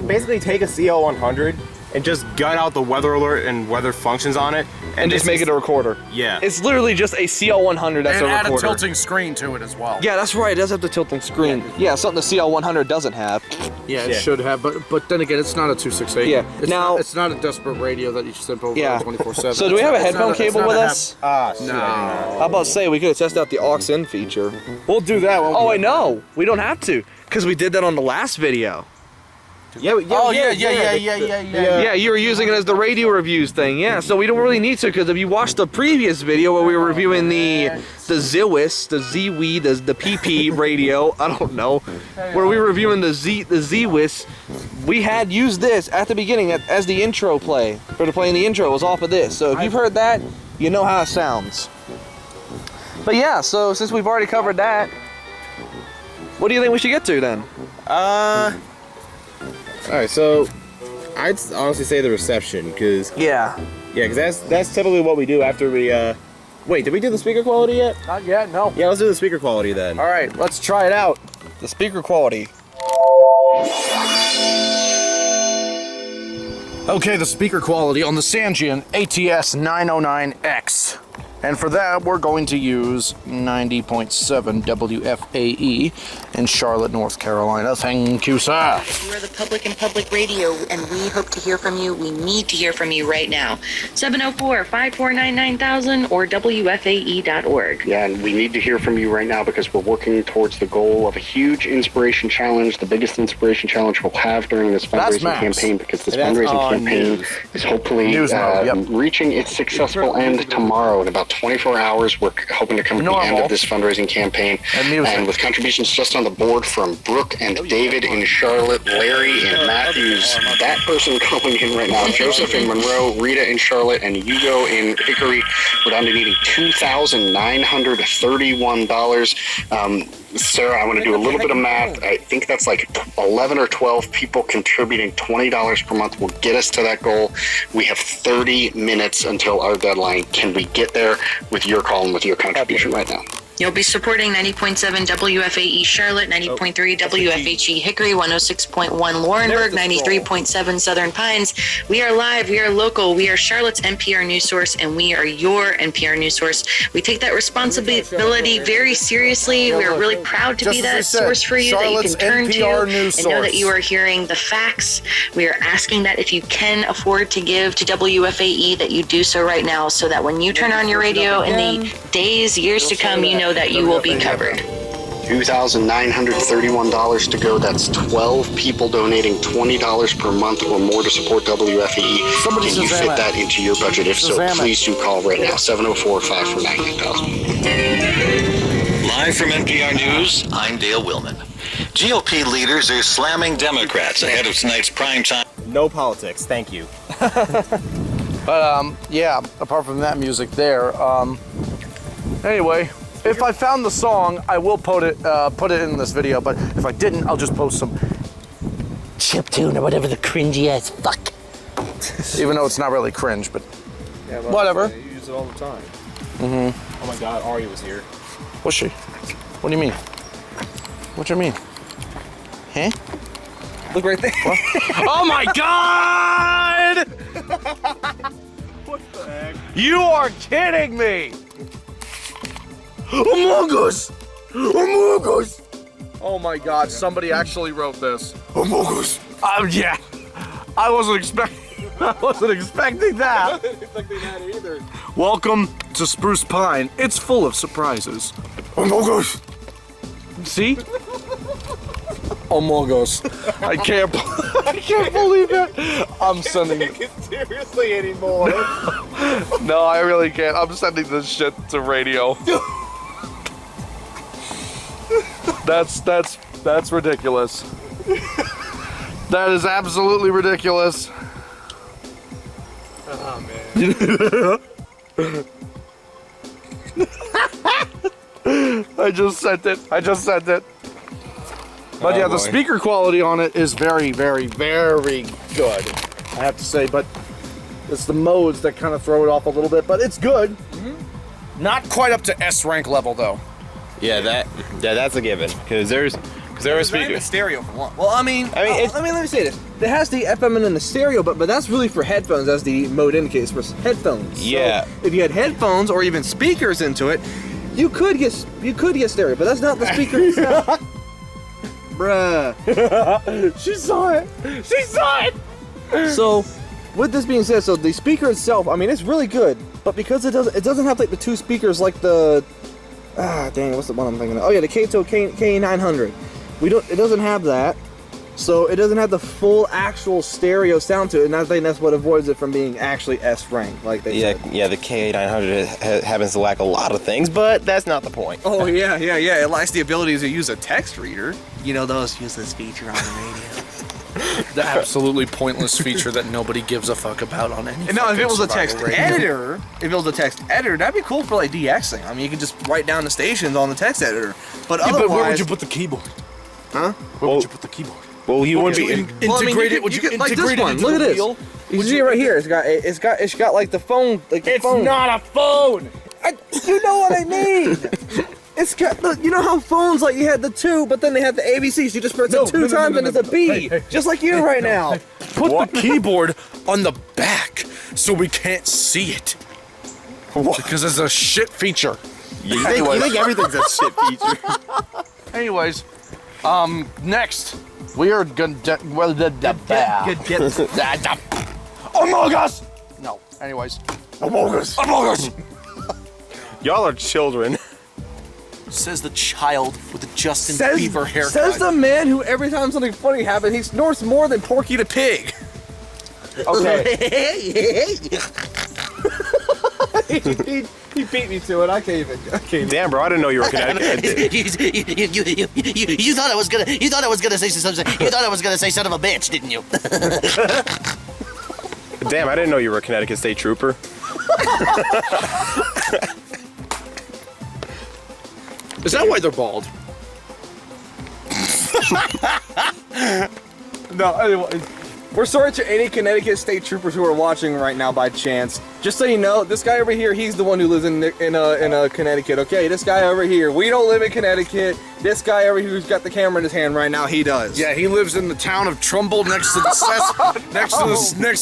B: basically take a CL100 and just gut out the weather alert and weather functions on it,
C: and just make it a recorder.
B: Yeah.
C: It's literally just a CL100 that's a recorder.
A: And add a tilting screen to it as well.
C: Yeah, that's right. It does have the tilting screen. Yeah, something the CL100 doesn't have.
A: Yeah, it should have, but then again, it's not a 268.
C: Yeah.
A: It's not a desperate radio that you simp over 24/7.
C: So do we have a headphone cable with us?
A: No.
C: How about say we could have tested out the aux-in feature?
A: We'll do that.
C: Oh, wait, no. We don't have to, because we did that on the last video.
A: Yeah,
C: you were using it as the radio reviews thing. Yeah, so we don't really need to, because if you watched the previous video where we were reviewing the ZWIS, the ZWE, the PP radio, I don't know, where we were reviewing the ZWIS, we had used this at the beginning as the intro play. For playing the intro, it was off of this. So if you've heard that, you know how it sounds. But yeah, so since we've already covered that, what do you think we should get to then?
B: Alright, so I'd honestly say the reception, because that's typically what we do after we wait, did we do the speaker quality yet?
A: Not yet, no.
B: Yeah, let's do the speaker quality then.
C: All right, let's try it out. The speaker quality.
A: Okay, the speaker quality on the Sangean ATS-909X. And for that, we're going to use 90.7 WFAE in Charlotte, North Carolina. Thank you, sir.
G: You are the public and public radio, and we hope to hear from you. We need to hear from you right now. 704-549-9000 or WFAE.org.
I: Yeah, and we need to hear from you right now because we're working towards the goal of a huge inspiration challenge, the biggest inspiration challenge we'll have during this fundraising campaign, because this fundraising campaign is hopefully reaching its successful end tomorrow in about 24 hours. We're hoping to come to the end of this fundraising campaign, and with contributions just on the board from Brooke and David in Charlotte, Larry and Matthews, that person calling in right now, Joseph in Monroe, Rita in Charlotte, and Hugo in Hickory. We're down to needing $2,931. Sarah, I want to do a little bit of math. I think that's like 11 or 12 people contributing $20 per month will get us to that goal. We have 30 minutes until our deadline. Can we get there with your call and with your contribution right now?
G: You'll be supporting 90.7 WFAE Charlotte, 90.3 WFHE Hickory, 106.1 Laurinburg, 93.7 Southern Pines. We are live, we are local, we are Charlotte's NPR news source, and we are your NPR news source. We take that responsibility very seriously. We are really proud to be that source for you that you can turn to and know that you are hearing the facts. We are asking that if you can afford to give to WFAE, that you do so right now, so that when you turn on your radio in the days, years to come, you know that you will be covered.
I: $2,931 to go. That's 12 people donating $20 per month or more to support WFE.
A: Somebody
I: Can you fit
A: Shazam
I: that into your budget? If so,
A: Shazam it.
I: please do call right now. 704-549-9000.
J: Live from NPR News, I'm Dale Willman. GOP leaders are slamming Democrats ahead of tonight's primetime.
B: No politics, thank you.
A: But yeah, apart from that music there, anyway, if I found the song, I will put it in this video, but if I didn't, I'll just post some chiptune or whatever the cringy ass fuck. Even though it's not really cringe, but
C: Yeah,
A: whatever.
C: You use it all the time.
A: Mm-hmm.
B: Oh my god, Ari was here.
A: Was she? What do you mean? What do you mean? Huh?
C: Look right there.
A: Oh my god!
C: What the heck?
A: You are kidding me! Among Us! Among Us! Oh my god, somebody actually wrote this. Among Us! Yeah. I wasn't expecting that.
C: I didn't expect that either.
A: Welcome to Spruce Pine. It's full of surprises. Among Us! See? Among Us. I can't believe it. I'm sending it.
C: Take it seriously anymore.
A: No, I really can't. I'm sending this shit to radio. That's ridiculous. That is absolutely ridiculous.
C: Oh man.
A: I just sent it. But yeah, the speaker quality on it is very, very, very good, I have to say. But it's the modes that kind of throw it off a little bit. But it's good. Mm-hmm. Not quite up to S rank level though.
B: Yeah, that's a given. Because there are speakers.
C: Stereo for one. Well, let me say this. It has the FM and then the stereo, but that's really for headphones, as the mode indicates, for headphones.
B: Yeah.
C: So if you had headphones or even speakers into it, you could get stereo, but that's not the speaker itself. Bruh.
A: She saw it.
C: So, with this being said, so the speaker itself, I mean, it's really good, but because it doesn't have like the two speakers like the dang, what's the one I'm thinking of? Oh yeah, the Kato K900. It doesn't have that. So it doesn't have the full actual stereo sound to it, and I think that's what avoids it from being actually S rank, like they said.
B: Yeah, the K900 happens to lack a lot of things, but that's not the point.
C: Oh yeah. It lacks the ability to use a text reader. You know, those useless feature on the radio.
A: The absolutely pointless feature that nobody gives a fuck about on any.
C: And now, if it was a
A: survival
C: text editor, that'd be cool for like DXing. I mean, you can just write down the stations on the text editor. But otherwise,
A: but where would you put the keyboard?
C: Huh?
A: Where would you put the keyboard?
B: Well, you wouldn't be
A: integrate it. Would you integrate
C: like this
A: it
C: one?
A: into
C: Look
A: the
C: at this.
A: wheel?
C: You see it right here. It's got like the phone. Like the phone.
A: not a phone.
C: You know what I mean? It's got, look, you know how phones, like, you had the 2, but then they have the ABCs. You just press it two times and it's a B.
A: Hey,
C: just like you right now.
A: Put the keyboard on the back so we can't see it. What? Because it's a shit feature.
B: You think everything's a shit feature.
A: Anyways, next, we are gonna Among Us! No, anyways. Among Us!
B: Y'all are children.
A: Says the child with the Justin Bieber haircut.
C: Says the man who every time something funny happens, he snorts more than Porky the Pig.
A: Okay.
C: he beat me to it. I can't even.
B: Damn, bro, I didn't know you were Connecticut.
K: You thought I was gonna say something. You thought I was gonna say son of a bitch, didn't you?
B: Damn, I didn't know you were a Connecticut State Trooper.
A: Is that why they're bald?
C: No, anyway, we're sorry to any Connecticut State Troopers who are watching right now by chance. Just so you know, this guy over here, he's the one who lives in Connecticut. Okay, this guy over here, we don't live in Connecticut. This guy over here who's got the camera in his hand right now, he does.
A: Yeah, he lives in the town of Trumbull, next to the next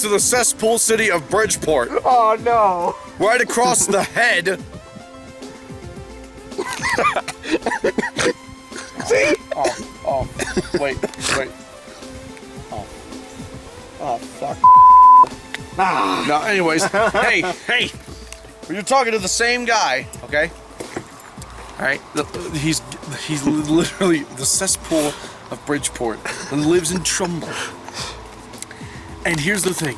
A: to the cesspool city of Bridgeport.
C: Oh no!
A: Right across the head.
C: See?
A: Oh, wait. Oh, fuck. No, anyways, hey, when you're talking to the same guy, okay? Right? He's literally the cesspool of Bridgeport and lives in Trumbull. And here's the thing.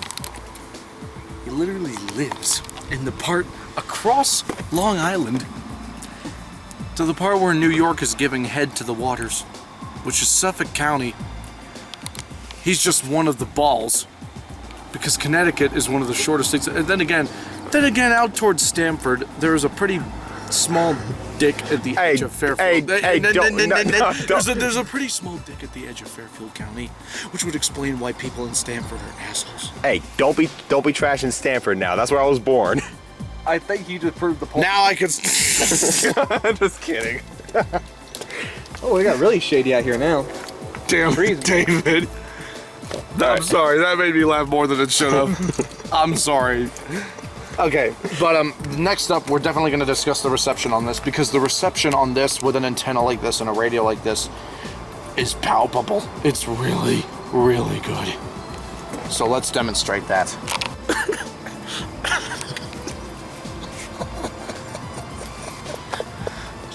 A: He literally lives in the part across Long Island to the part where New York is giving head to the waters, which is Suffolk County. He's just one of the balls because Connecticut is one of the shortest states. And then again, out towards Stamford, there's a pretty small dick at the edge of Fairfield. There's a pretty small dick at the edge of Fairfield County, which would explain why people in Stamford are assholes.
B: Hey, don't be trashing Stamford now. That's where I was born.
C: I think you just proved the point.
A: Now I can.
B: Just kidding.
C: Oh, we got really shady out here now.
A: Damn, David. I'm sorry. That made me laugh more than it should have. I'm sorry. Okay, but next up, we're definitely going to discuss the reception on this, because the reception on this with an antenna like this and a radio like this is palpable. It's really, really good. So let's demonstrate that.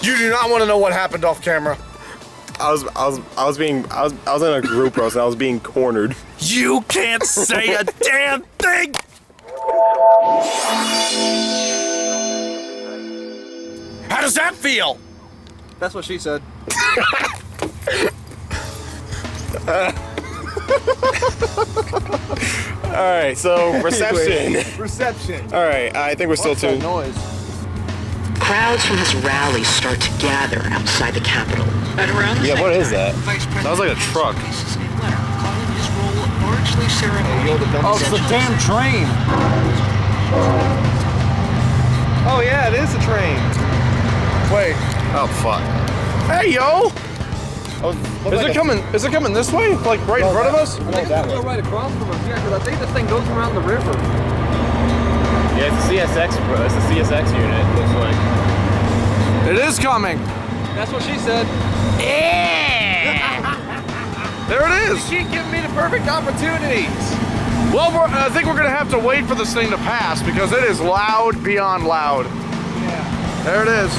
A: You do not want to know what happened off camera.
B: I was in a group roast and I was being cornered.
A: You can't say a damn thing. How does that feel?
C: That's what she said.
B: Alright, so reception.
C: Reception.
B: Alright, I think we're still tuned.
C: Noise?
F: Crowds from his rallies start to gather outside the Capitol. At around the
B: Yeah, what is that?
A: Sounds like a truck.
F: calling his role largely ceremonial.
C: Oh, it's the damn train. Oh yeah, it is a train.
A: Wait.
B: Oh fuck.
A: Hey yo!
C: Oh,
A: Is it coming this way? Like right in front of us?
C: I think it's gonna go right across from us. Yeah, because I think this thing goes around the river.
B: Yeah, it's a CSX, bro. It's a CSX unit, looks like.
A: It is coming.
C: That's what she said.
A: Yeah! There it is.
C: She keep giving me the perfect opportunities.
A: Well, I think we're gonna have to wait for this thing to pass because it is loud beyond loud.
C: Yeah.
A: There it is.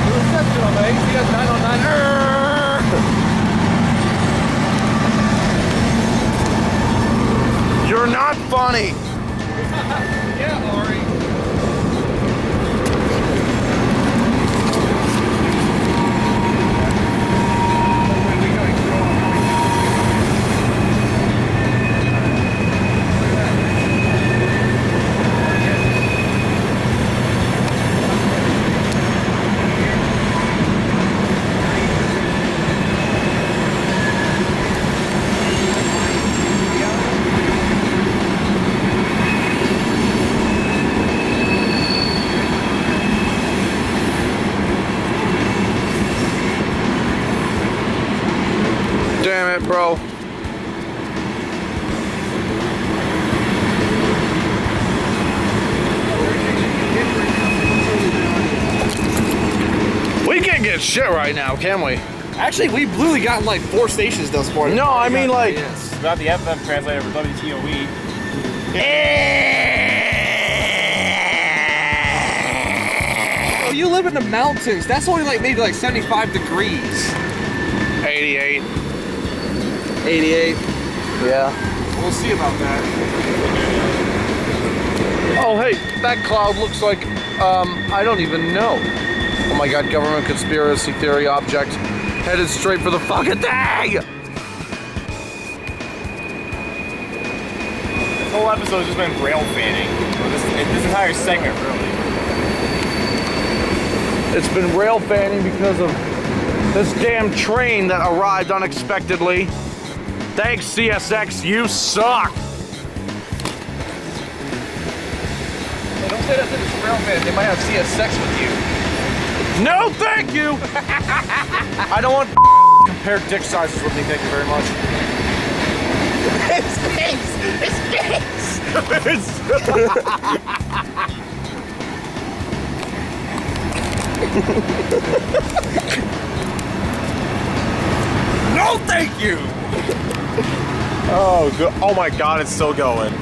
C: The reception on the ATS-909X.
A: You're not funny.
C: Yeah, Ari.
A: Damn it, bro. We can't get shit right now, can we?
C: Actually, we've literally gotten like 4 stations thus far.
A: No, I mean like...
B: Got the FM translator for WTOE.
C: Oh, you live in the mountains. That's only like maybe like 75 degrees.
A: 88.
C: 88.
A: Yeah.
C: We'll see about that.
A: Oh, hey, that cloud looks like, I don't even know. Oh my god, government conspiracy theory object. Headed straight for the fucking thing!
B: This whole episode has just been rail fanning. This entire segment, really.
A: It's been rail fanning because of this damn train that arrived unexpectedly. Thanks, CSX, you suck!
C: Hey, don't say that's in this rail fan. They might have CSX with you.
A: No, thank you! I don't want compare dick sizes with me, thank you very much.
K: His face!
A: No, thank you!
B: Oh, good. Oh my god, it's still going.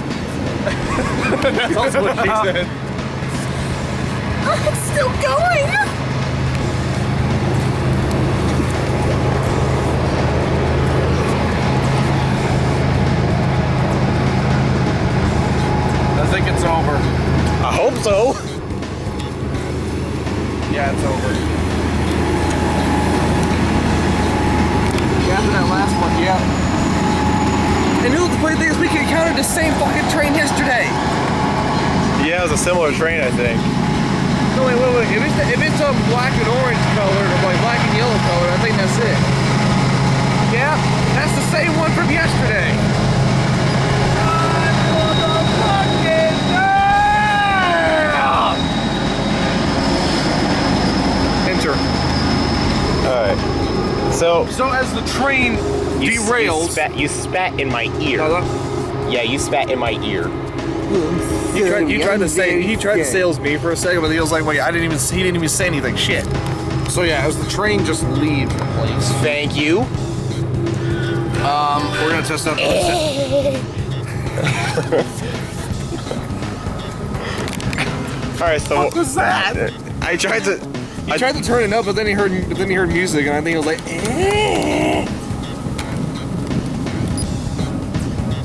C: That's also what she said.
L: It's still going!
A: I think it's over.
B: I hope so.
A: Yeah, it's over.
C: Yeah, after that last one, yeah. And you know the funny thing is we encountered the same fucking train yesterday.
B: Yeah, it was a similar train, I think.
C: No, wait. If it's black and orange colored, or like black and yellow colored, I think that's it. Yeah, that's the same one from yesterday.
A: Enter.
B: Alright. So
A: as the train derails...
B: You spat in my ear. Yeah, you spat in my ear.
C: He tried to sales me for a second, but he was like, wait, he didn't even say anything. Shit.
A: So yeah, as the train just leaves the place.
B: Thank you.
A: We're gonna test out
B: Alright, so
C: what was that?
B: I tried to
C: tried to turn it up, but then he heard music, and I think it was like,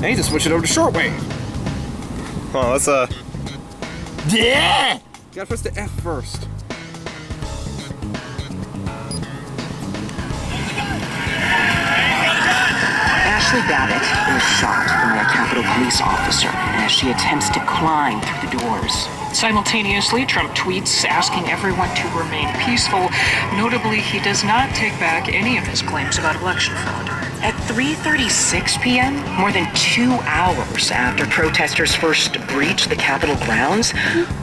C: I need to switch it over to shortwave.
B: Hold on, let's
C: Yeah! Gotta press the F first.
M: Ashley Babbitt was shot by a Capitol police officer as she attempts to climb through the doors.
N: Simultaneously, Trump tweets asking everyone to remain peaceful. Notably, he does not take back any of his claims about election fraud.
M: At 3:36 p.m., more than 2 hours after protesters first breached the Capitol grounds,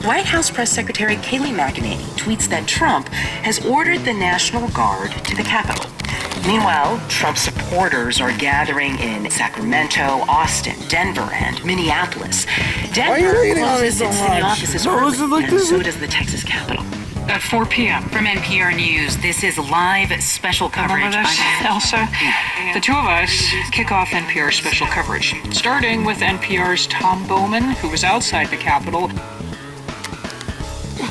M: White House Press Secretary Kayleigh McEnany tweets that Trump has ordered the National Guard to the Capitol. Meanwhile, Trump supporters are gathering in Sacramento, Austin, Denver, and Minneapolis. Denver closes its city offices early, and so does the Texas Capitol.
N: At 4 p.m.
O: From NPR News, this is live special coverage.
N: Elsa, the two of us kick off NPR special coverage, starting with NPR's Tom Bowman, who was outside the Capitol.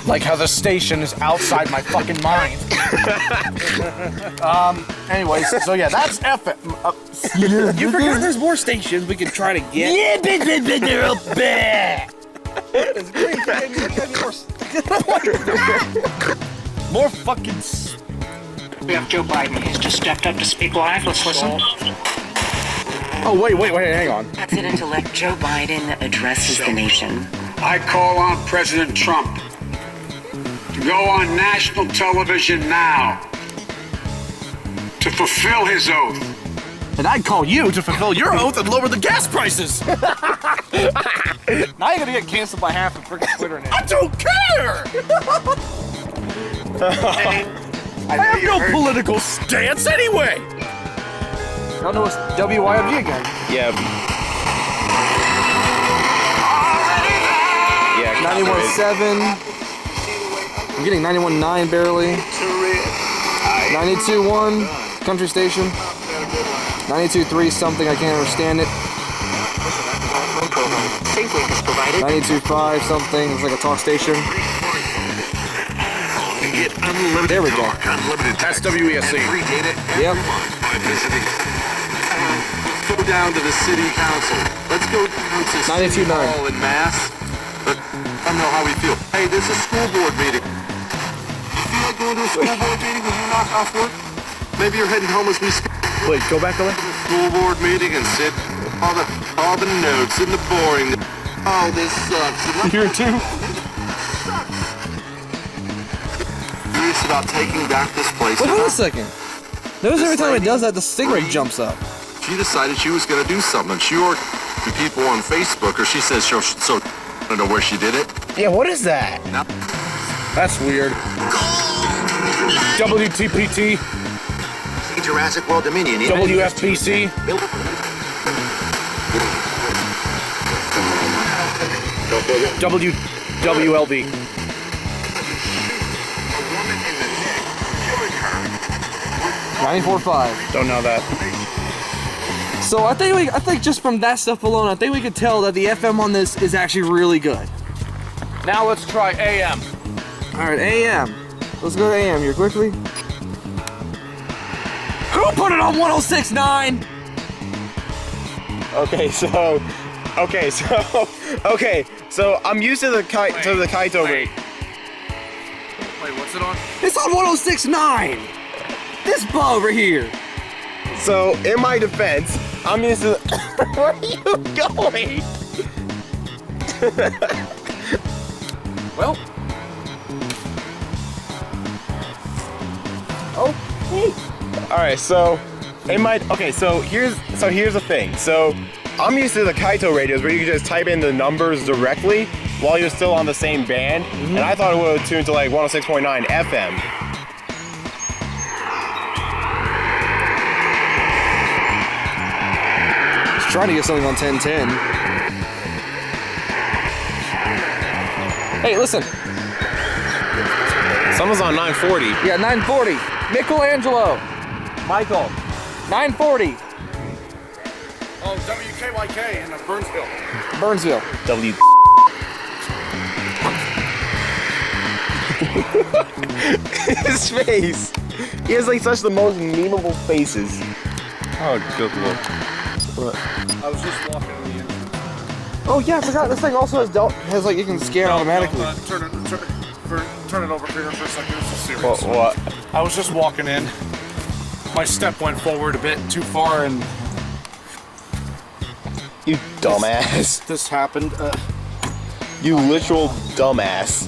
A: Like how the station is outside my fucking mind. Anyways, so yeah, that's FM.
C: You forgot there's more stations we can try to get.
K: Yeah, they're up there.
A: More fucking.
N: We have Joe Biden. He's just stepped up to speak live. Let's listen.
A: Oh, wait, hang on.
M: President-elect Joe Biden addresses the nation.
P: I call on President Trump to go on national television now to fulfill his oath.
A: And I'd call you to fulfill your oath and lower the gas prices.
C: Now you're gonna get canceled by half the freaking Twitter now.
A: I don't care! I have no political stance anyway!
C: Y'all know it's WYFG again.
B: Yeah.
C: 91.7. I'm getting 91.9 barely. 92.1 country station. 92.3 something, I can't understand it. 92.5 something, it's like a talk station. There we go.
A: That's WESC.
C: Yep.
Q: Let's go down to the city council. Let's go down to City Hall in Mass. I don't know how we feel. Hey, there's a school board meeting. You feel like going to a school board meeting when you knock off work? Maybe you're heading home as we speak.
A: Wait, go back away.
Q: School board meeting and sit all the notes and the boring. Oh, this sucks.
A: Here too.
Q: Serious about taking back this place.
C: Wait, hold on a second. Notice every time it does that, the stinger jumps up.
Q: She decided she was going to do something. She ordered to people on Facebook, or she says she'll so I don't know where she did it.
B: Yeah, what is that?
A: That's weird. WTPT.
Q: Jurassic World Dominion.
A: WFPC. WLV.
C: 94.5.
A: Don't know that.
C: So I think just from that stuff alone, I think we could tell that the FM on this is actually really good.
A: Now let's try AM.
C: Alright, AM. Let's go to AM here quickly. Who put it on 106.9?
B: Okay, so I'm used to the Kaito rate.
A: Wait, what's it on?
C: It's on 106.9! This ball over here!
B: So, in my defense, I'm used to where are you going?
C: Well. Oh, hey.
B: Alright, so here's the thing. So I'm used to the Kaito radios where you can just type in the numbers directly while you're still on the same band, and I thought it would tune to like 106.9 FM.
C: Just trying to get something on 1010. Hey, listen.
B: Someone's on 940.
C: Yeah, 940. Michelangelo. Michael. 940.
A: Oh, WKYK in Burnsville.
C: Burnsville.
B: W. His face. He has like such the most memeable faces. Oh, good lord. What?
A: I was just walking in the entrance.
C: Oh yeah, I forgot. This thing also has like you can scan automatically.
A: Turn it over here for a second. It's serious.
B: What?
A: I was just walking in. My step went forward a bit too far, and
B: you dumbass.
A: This happened.
B: You literal dumbass.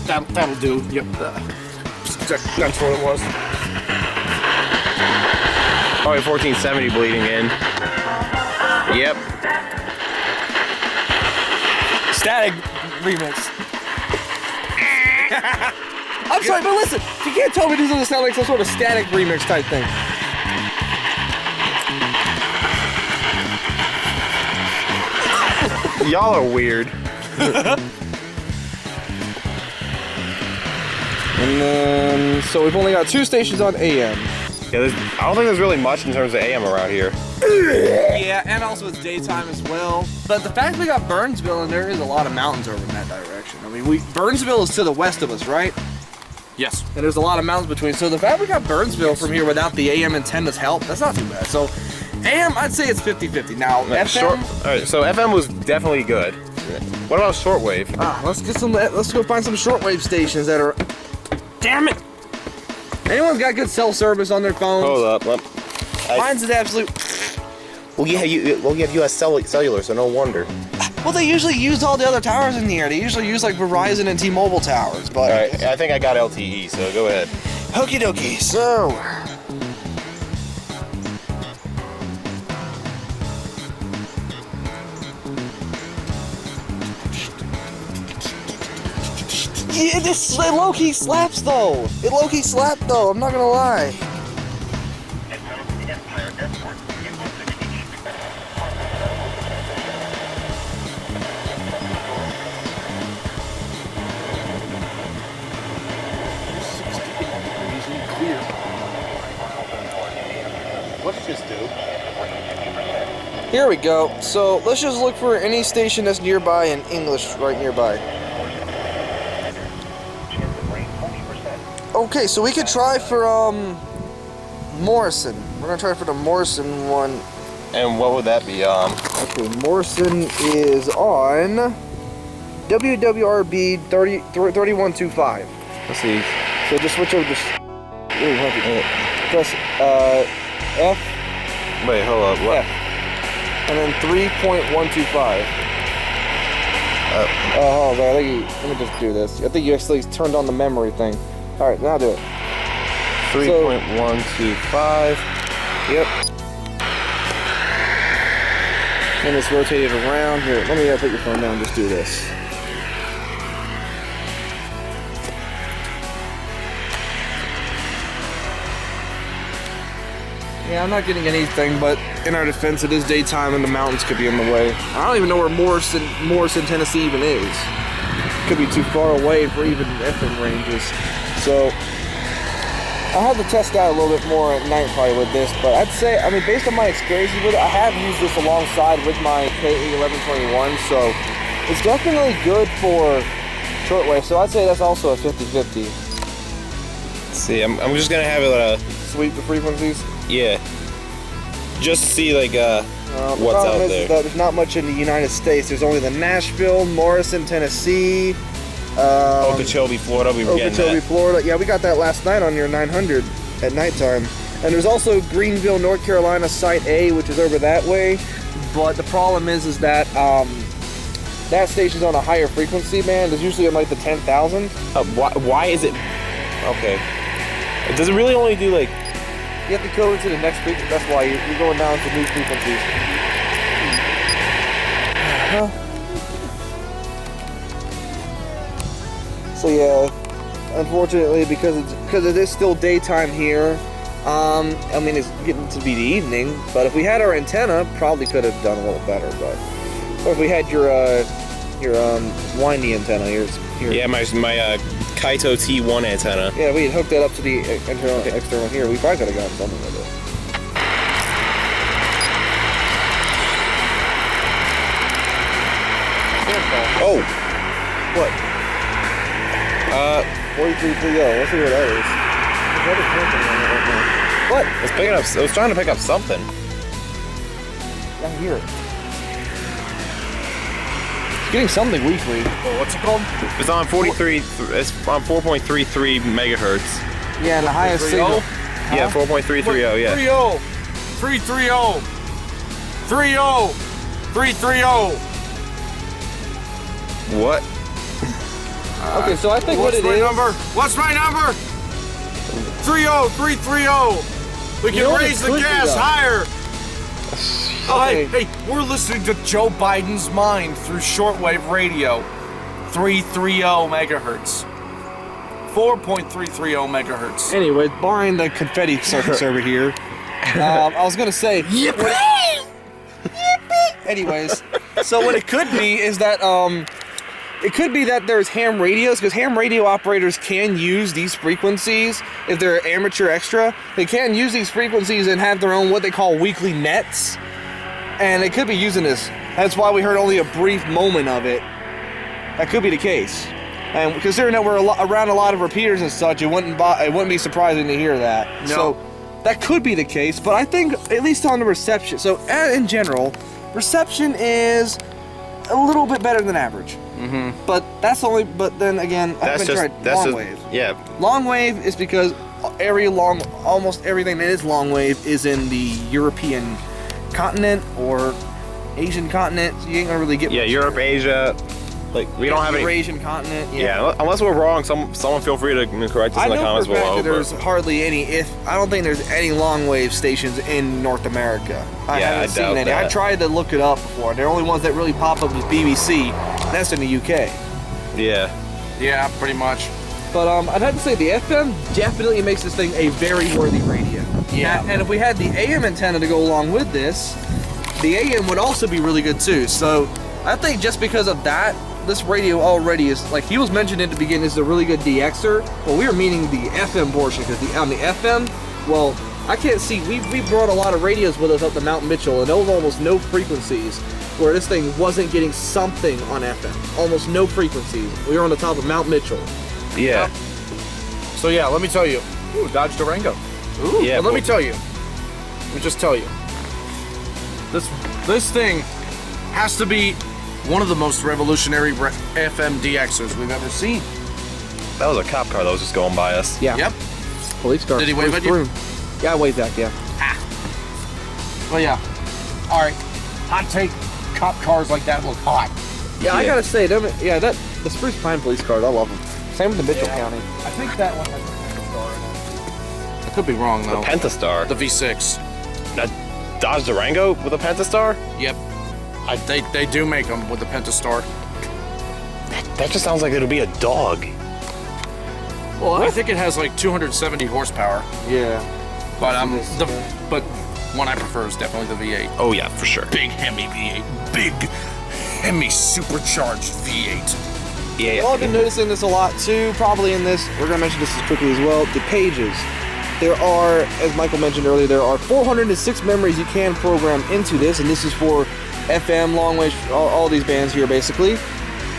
A: That'll do. Yep. That's what it was.
B: Probably 1470 bleeding in. Yep.
C: Static remix. I'm sorry, but listen, you can't tell me this doesn't sound like some sort of static remix type thing.
B: Y'all are weird.
C: And then, so we've only got 2 stations on AM.
B: Yeah, I don't think there's really much in terms of AM around here.
C: Yeah, and also it's daytime as well. But the fact we got Burnsville, and there is a lot of mountains over in that direction. I mean, Burnsville is to the west of us, right?
A: Yes.
C: And there's a lot of mountains between. So the fact we got Burnsville from here without the AM antennas help, that's not too bad. So AM, I'd say it's 50-50. Now, FM...
B: Alright, so FM was definitely good. What about shortwave?
C: Let's go find some shortwave stations that are... Damn it! Anyone's got good cell service on their phones?
B: Hold up.
C: Mine's is absolute...
B: Well, yeah, you have US cellular, so no wonder.
C: Well, they usually use all the other towers in the air. They usually use like Verizon and T-Mobile towers, but...
B: Alright, I think I got LTE, so go ahead.
C: Okie dokie, so... Yeah, this low-key slaps though. It low-key slapped though, I'm not gonna lie.
A: What did this do?
C: Here we go. So let's just look for any station that's nearby in English right nearby. Okay, so we could try for Morrison. We're gonna try for the Morrison one.
B: And what would that be on?
C: Okay, Morrison is on WWRB 3125.
B: Let's see.
C: So just switch over to press F.
B: Wait, hold up. What?
C: F. And then 3.125. Hold on, let me just do this. I think you actually turned on the memory thing. Alright, now do it.
B: 3.125.
C: Yep. And it's rotated around. Here, let me put your phone down and just do this. Yeah, I'm not getting anything, but in our defense, it is daytime and the mountains could be in the way. I don't even know where Morrison, Tennessee even is. Could be too far away for even FM ranges. So, I'll have to test out a little bit more at night probably with this, but I'd say, I mean, based on my experiences with it, I have used this alongside with my KE1121, so it's definitely good for Shortwave, so I'd say that's also a 50-50.
B: Let's see, I'm just gonna have it
C: sweep the frequencies.
B: Yeah. Just to see like what's out there.
C: There's not much in the United States. There's only the Nashville, Morrison, Tennessee,
B: Okeechobee, Florida. We were getting that.
C: Florida. Yeah, we got that last night on your 900 at nighttime. And there's also Greenville, North Carolina, Site A, which is over that way. But the problem is that that station's on a higher frequency band. It's usually in like the 10,000.
B: Why is it? Okay. Does it really only do like?
C: You have to go into the next frequency. That's why you're going down to new frequencies. So yeah, unfortunately, because it is still daytime here. I mean, it's getting to be the evening. But if we had our antenna, probably could have done a little better. But or if we had your windy antenna, your
B: yeah, my Kaito T1 antenna.
C: Yeah, we had hooked that up to the external here. We probably could have gotten something with it.
B: Oh!
C: What? 4330. Let's see what that is. What?
B: It was trying to pick up something.
C: Down here. Getting something weekly.
A: Oh, what's it called?
B: It's on 43. It's on 4.33 megahertz.
C: Yeah, and the highest signal.
B: Yeah, 4.330. Yeah.
A: 30. 330. 30. 330.
B: What?
C: Okay, so I think what it is.
A: What's my number? 30330. We can raise the gas higher. Oh, hey, we're listening to Joe Biden's mind through shortwave radio. 330 megahertz. 4.330 megahertz.
C: Anyway, barring the confetti circus over here, I was gonna say. Yippee! Anyways, so what it could be is that it could be that there's ham radios, because ham radio operators can use these frequencies if they're amateur extra. They can use these frequencies and have their own what they call weekly nets. And they could be using this. That's why we heard only a brief moment of it. That could be the case. And considering that we're around a lot of repeaters and such, it wouldn't be surprising to hear that.
A: No.
C: So that could be the case, but I think at least on the reception. So in general, reception is a little bit better than average.
B: Mm-hmm.
C: But that's only. But then again, I haven't tried long wave.
B: Yeah.
C: Long wave is because almost everything that is long wave is in the European continent or Asian continent. So you ain't gonna really get.
B: Yeah, Europe, Asia. Like we don't have any
C: Eurasian continent.
B: Yeah, unless we're wrong, someone feel free to correct us in the comments below.
C: There's hardly any. I don't think there's any long wave stations in North America. I haven't seen any. I tried to look it up before. The only ones that really pop up is BBC. That's in the UK.
B: Yeah.
A: Yeah, pretty much.
C: But I'd have to say the FM definitely makes this thing a very worthy radio.
A: Yeah.
C: And if we had the AM antenna to go along with this, the AM would also be really good too. So I think just because of that, this radio already is, like he was mentioned in the beginning, is a really good DXer. Well, we were meaning the FM portion, because on the FM, well, I can't see. We brought a lot of radios with us up to Mount Mitchell, and there was almost no frequencies where this thing wasn't getting something on FM. Almost no frequencies. We were on the top of Mount Mitchell.
B: Yeah.
A: So yeah, let me tell you. Ooh, Dodge Durango. Ooh.
B: Yeah.
A: But let me tell you. Let me just tell you. This thing has to be one of the most revolutionary FM DXers we've ever seen.
B: That was a cop car that was just going by us.
C: Yeah.
A: Yep.
C: Police car.
A: Did he wave at you?
C: Yeah, I waved back, yeah.
A: Well, yeah. All right. Hot take. Cop cars like that look hot.
C: Yeah, I gotta say, the Spruce Pine police cars, I love them. Same with the Mitchell County.
A: I think that one has a Pentastar in it. I could be wrong though.
B: The Pentastar.
A: The V6.
B: A Dodge Durango with a Pentastar?
A: Yep. They do make them with the Pentastar.
B: That just sounds like it'll be a dog.
A: Well, I think it has like 270 horsepower.
C: Yeah.
A: But but one I prefer is definitely the V8.
B: Oh yeah, for sure.
A: Big Hemi V8. Big Hemi supercharged V8.
B: Yeah.
C: Well, I've been noticing this a lot too. Probably in this, we're gonna mention this as quickly as well. The pages. There are, as Michael mentioned earlier, there are 406 memories you can program into this, and this is for FM, long range, all these bands here basically.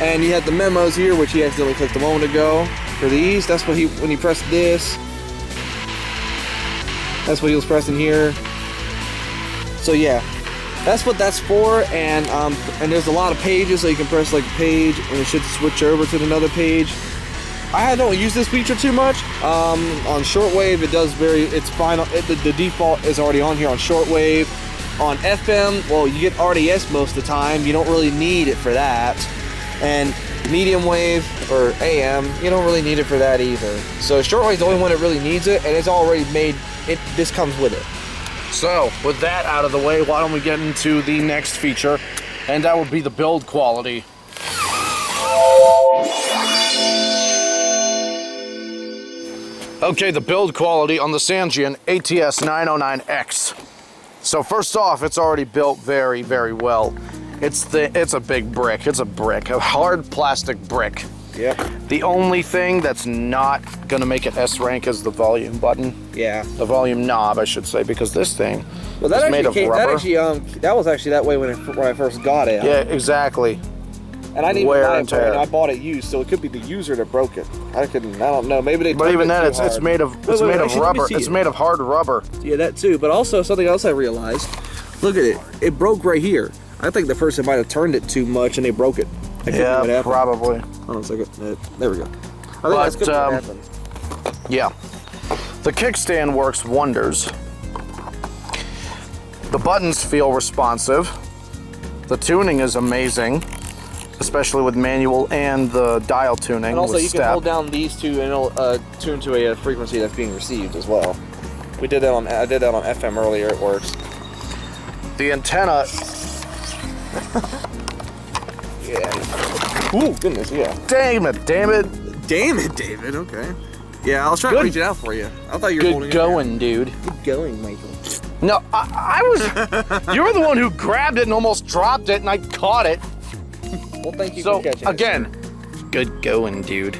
C: And you have the memos here, which he accidentally clicked a moment ago. For these, that's what when he pressed this. That's what he was pressing here. So yeah, that's what that's for. And there's a lot of pages, so you can press like a page, and it should switch over to another page. I don't use this feature too much. On shortwave, it's fine. The default is already on here on shortwave. On FM, well, you get RDS most of the time. You don't really need it for that. And medium wave or AM, you don't really need it for that either. So shortwave is the only one that really needs it, and it's already made. This comes with it.
A: So with that out of the way, why don't we get into the next feature, and that would be the build quality. Okay, the build quality on the Sangean ATS-909X. So first off, it's already built very, very well. It's a big brick. It's a hard plastic brick.
C: Yep.
A: The only thing that's not gonna make it S rank is the volume button.
C: Yeah.
A: The volume knob, I should say, because this thing is made of rubber.
C: That was actually that way when I first got it.
A: Yeah, exactly.
C: And I didn't buy it, I bought it used, so it could be the user that broke it. I don't know. Maybe they.
A: But even then, it's made of rubber. It's made of hard rubber.
C: Yeah, that too. But also something else I realized. Look at it. It broke right here. I think the person might have turned it too much and they broke it.
A: Yeah, probably.
C: Hold on a second. There we go. I think that's what happened.
A: Yeah, the kickstand works wonders. The buttons feel responsive. The tuning is amazing, especially with manual and the dial tuning.
C: And also,
A: with
C: you can hold down these two, and it'll tune to a frequency that's being received as well. I did that on FM earlier. It works.
A: The antenna.
C: Yeah. Ooh, goodness, yeah.
A: Damn it, David.
C: Okay. Yeah, I was trying to reach it out for you. I thought you were holding it.
A: Good going, dude.
C: Good going, Michael.
A: No, I was. You were the one who grabbed it and almost dropped it, and I caught it.
C: Well, thank you for catching it.
A: Again, good going, dude.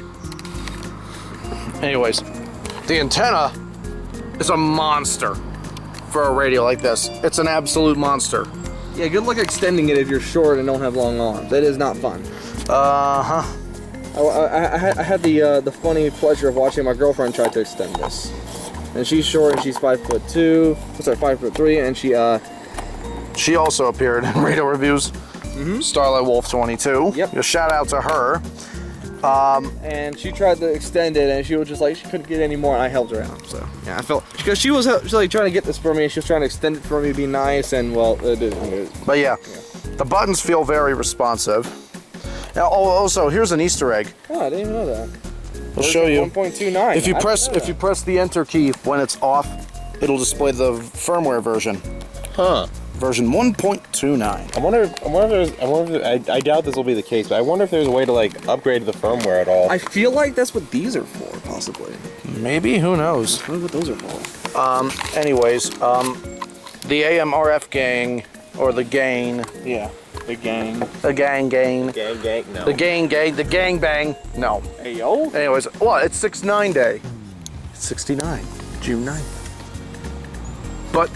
A: Anyways, the antenna is a monster for a radio like this. It's an absolute monster.
C: Yeah, good luck extending it if you're short and don't have long arms. That is not fun.
A: Uh-huh.
C: I had the funny pleasure of watching my girlfriend try to extend this. And she's short and she's 5'2". 5'3", and she also appeared in radio reviews. Starlight Wolf 22. Yep.
A: A shout out to her.
C: And she tried to extend it, and she was just like, she couldn't get any more, and I helped her out. So yeah, I felt, because she was like trying to get this for me, and she was trying to extend it for me, be nice, and well, it didn't.
A: But yeah, the buttons feel very responsive. Now, also, here's an Easter egg.
C: Oh, I didn't even know that.
A: I'll show you.
C: 1.29.
A: If you press the enter key when it's off, it'll display the firmware version.
B: Huh.
A: Version 1.29.
B: I wonder if I doubt this will be the case, but I wonder if there's a way to like upgrade the firmware at all.
C: I feel like that's what these are for, possibly.
A: Maybe, who knows?
C: I wonder what those are for.
A: Anyways, the AMRF gang, or the gain.
C: Yeah, the gang.
A: The gang.
B: Gang, no.
A: The gang, the gang bang, no.
C: Hey, yo.
A: Anyways, what? It's 6/9 day. It's 69, June 9th. But,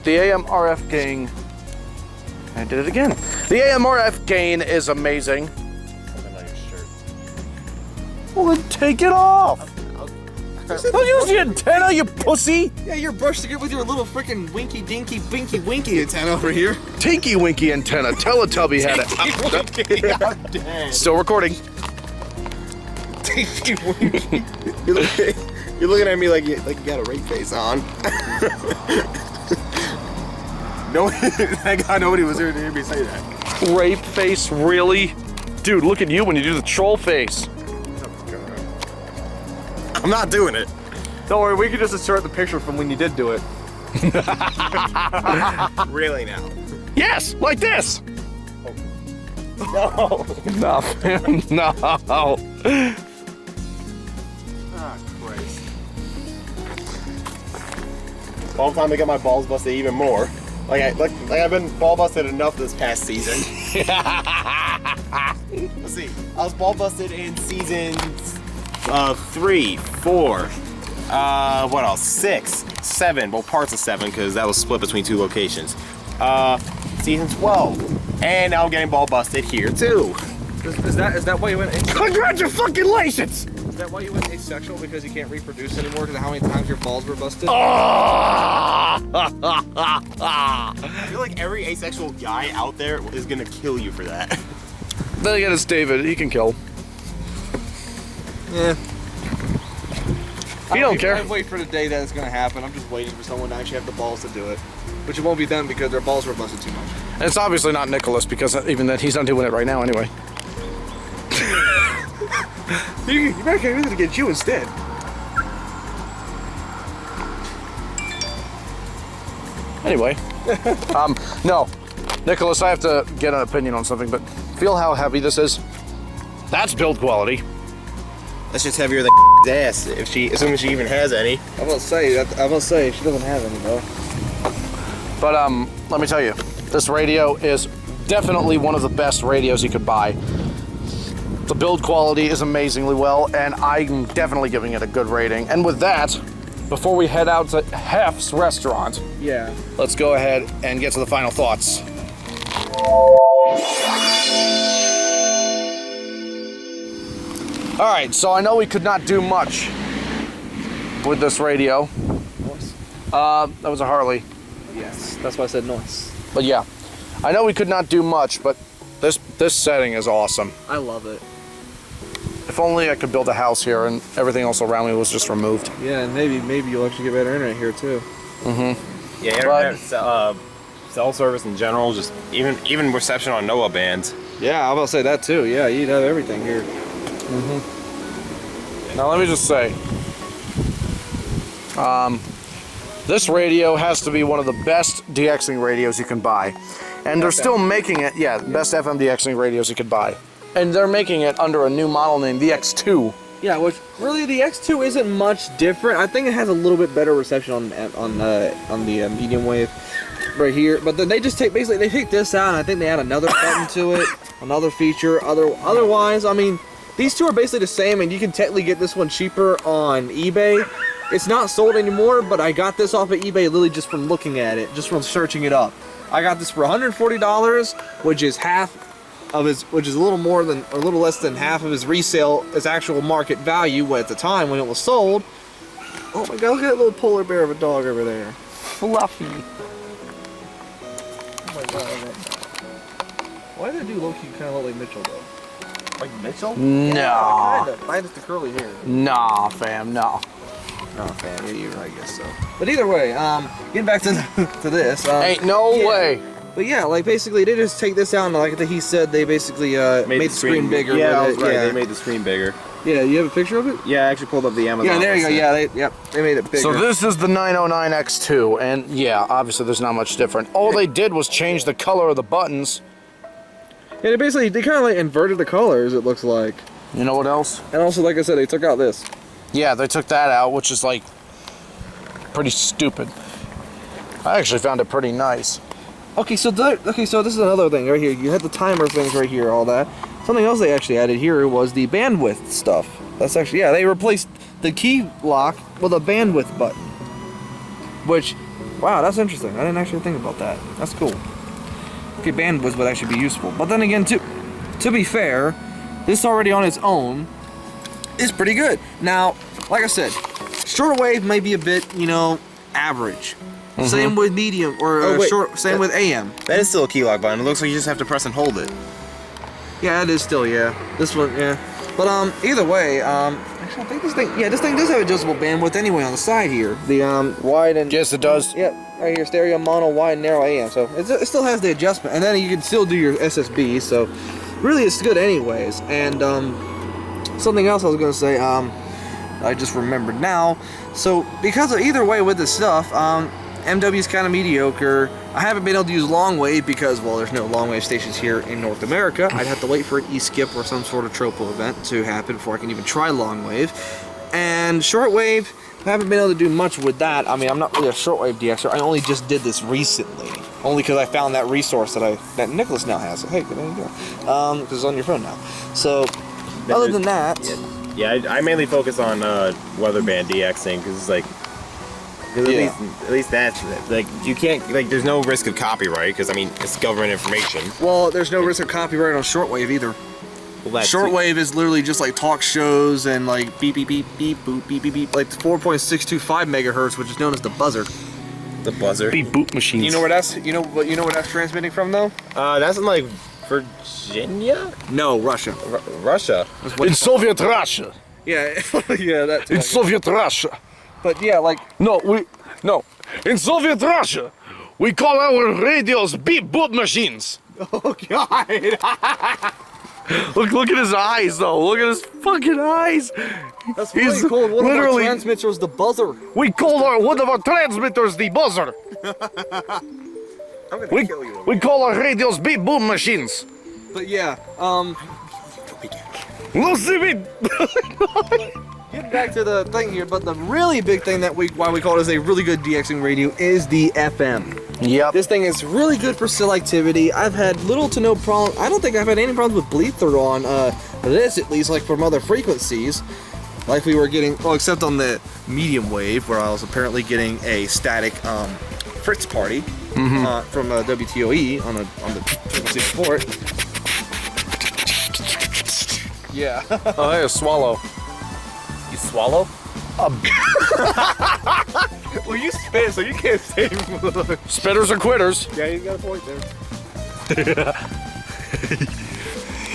A: the AMRF gain, I did it again. The AMRF gain is amazing.
B: Something on your shirt.
A: Well, then take it off. Don't use the antenna, you pussy.
C: Yeah, you're brushing it with your little freaking winky dinky binky winky antenna over here.
A: Tinky winky antenna. Teletubby had it. Still recording.
C: Tinky winky.
B: You're looking at me like you got a rape face on. No, thank God nobody was here to hear me say that.
A: Rape face, really? Dude, look at you when you do the troll face.
B: I'm not doing it.
C: Don't worry, we can just insert the picture from when you did do it.
B: Really now?
A: Yes, like this.
B: No.
A: No, no.
B: Ah, Christ. All the time to get my balls busted even more. Like I've been ball busted enough this past season. Let's see. I was ball busted in seasons 3, 4, what else? 6, 7. Well, parts of 7 because that was split between 2 locations. Season 12, and now I'm getting ball busted here too.
C: Is that why you went asexual?
A: Congratulations!
C: Is that why you went asexual? Because you can't reproduce anymore because of how many times your balls were busted?
B: I feel like every asexual guy out there is gonna kill you for that.
A: Then again, it's David. He can kill.
C: Yeah.
A: He don't care.
C: I wait for the day that it's gonna happen. I'm just waiting for someone to actually have the balls to do it. Which it won't be them because their balls were busted too much.
A: And it's obviously not Nicholas because even that he's not doing it right now anyway.
C: You better get me to get you instead.
A: Anyway, no, Nicholas, I have to get an opinion on something, but feel how heavy this is. That's build quality.
B: That's just heavier than ass, assuming she even has any.
C: I will say she doesn't have any though.
A: But let me tell you, this radio is definitely one of the best radios you could buy. The build quality is amazingly well, and I'm definitely giving it a good rating. And with that, before we head out to Hef's restaurant,
C: yeah,
A: let's go ahead and get to the final thoughts. All right, so I know we could not do much with this radio.
C: Noise.
A: That was a Harley.
C: Yes, that's why I said noise.
A: But yeah, I know we could not do much, but this setting is awesome.
C: I love it.
A: If only I could build a house here and everything else around me was just removed.
C: Yeah, and maybe you'll actually get better internet here too.
A: Mm-hmm.
B: Yeah, internet, cell service in general, just even reception on NOAA bands.
C: Yeah, I was about to say that too. Yeah, you'd have everything here.
A: Mm-hmm. Now let me just say, this radio has to be one of the best DXing radios you can buy. And they're still making it, yeah, best FM DXing radios you could buy. And they're making it under a new model named the X2.
C: Yeah, which really the X2 isn't much different. I think it has a little bit better reception on the medium wave right here. But then they just take this out, and I think they add another button to it, another feature. Otherwise, I mean, these two are basically the same, and you can technically get this one cheaper on eBay. It's not sold anymore, but I got this off of eBay literally just from looking at it, just from searching it up. I got this for $140, which is a little less than half of his resale, his actual market value at the time when it was sold. Oh my god, look at that little polar bear of a dog over there. Fluffy. Oh my god. Why did it do low-key kind of look like Mitchell though? Like Mitchell?
A: No.
C: Yeah, kind of. Minus the curly hair.
A: Nah, fam, no.
C: No, fam, yeah, I guess so. But either way, getting back to this.
A: Ain't no way.
C: But yeah, like basically they just take this out and like he said, they basically made the screen bigger.
B: Yeah,
C: with it.
B: right.
C: Yeah.
B: They made the screen bigger.
C: Yeah, you have a picture of it?
B: Yeah, I actually pulled up the Amazon.
C: Yeah, there you go. Yeah, they made it bigger.
A: So this is the 909X2, and yeah, obviously there's not much different. All they did was change the color of the buttons.
C: Yeah, they kind of like inverted the colors, it looks like.
A: You know what else?
C: And also, like I said, they took out this.
A: Yeah, they took that out, which is like pretty stupid. I actually found it pretty nice.
C: Okay, so this is another thing right here. You had the timer things right here, all that. Something else they actually added here was the bandwidth stuff. That's actually, yeah, they replaced the key lock with a bandwidth button. Which, wow, that's interesting. I didn't actually think about that. That's cool. Okay, bandwidth would actually be useful. But then again, to be fair, this already on its own is pretty good. Now, like I said, shortwave may be a bit, average. Mm-hmm. Same with medium or same with AM.
B: That is still a key lock button. It looks like you just have to press and hold it.
C: Yeah, it is still, yeah. This one, yeah. But either way, actually I think this thing does have adjustable bandwidth anyway on the side here. The wide and
A: yes, it does.
C: Yep, right here, stereo, mono, wide, and narrow AM. So it still has the adjustment, and then you can still do your SSB. So really, it's good anyways. And something else I was gonna say, I just remembered now. So because of either way with this stuff, MW's kind of mediocre. I haven't been able to use long wave because, well, there's no long wave stations here in North America. I'd have to wait for an E-skip or some sort of tropo event to happen before I can even try long wave. And shortwave, I haven't been able to do much with that. I mean, I'm not really a shortwave DXer. I only just did this recently, only because I found that resource that Nicholas now has. So, hey, there you go. Because it's on your phone now. So, other than that,
B: yeah, I mainly focus on weather band DXing because it's like. At least that's like you can't there's no risk of copyright because I mean it's government information.
C: Well, there's no risk of copyright on shortwave either. Shortwave is literally just like talk shows and like beep beep beep beep boop beep beep beep, like 4.625 megahertz, which is known as the buzzer.
B: The buzzer.
A: Beep boop machines.
C: You know where that's where that's transmitting from though?
B: That's in like Virginia?
C: No, Russia.
B: Russia.
A: In Soviet Russia.
C: Yeah, yeah, that's
A: in Soviet Russia.
C: But yeah, like
A: no. In Soviet Russia, we call our radios beep boop machines.
C: Oh God!
A: Look at his eyes though. Look at his fucking eyes.
C: That's really cool. One of our transmitters, the buzzer.
A: We call one of our transmitters the buzzer.
C: I'm gonna kill you.
A: We call our radios beep boop machines.
C: But yeah, getting back to the thing here, but the really big thing that why we call it a really good DXing radio is the FM.
A: Yep.
C: This thing is really good for selectivity. I've had little to no problem. I don't think I've had any problems with bleed through on this, at least, like from other frequencies. Like we were getting, well, except on the medium wave, where I was apparently getting a static Fritz party from WTOE on the frequency support. Yeah.
A: Oh, hey, a swallow.
B: You swallow?
C: Well, you spit, so you can't say.
A: Spitters are quitters.
C: Yeah, you got a point there.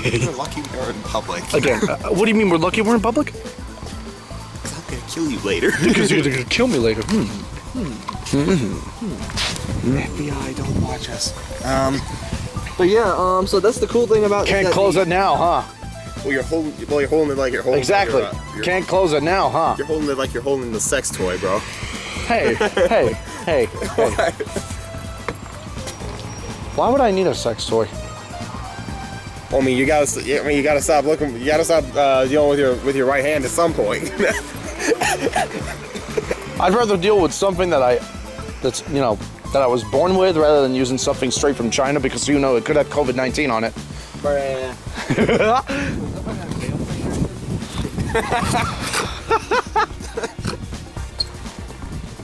B: We're lucky we're in public.
A: Again, what do you mean we're lucky we're in public?
B: Because I'm gonna kill you later.
A: Because you're gonna kill me later.
C: FBI, don't watch us. But yeah, so that's the cool thing about.
A: Can't close it now, huh?
B: Well, you're holding it like you're holding.
A: Exactly. Can't close it now, huh?
B: You're holding it like you're holding the sex toy, bro.
A: Hey. Why would I need a sex toy?
B: I mean, you gotta stop looking. You gotta stop dealing with your right hand at some point.
A: I'd rather deal with something that I was born with rather than using something straight from China because it could have COVID-19 on it.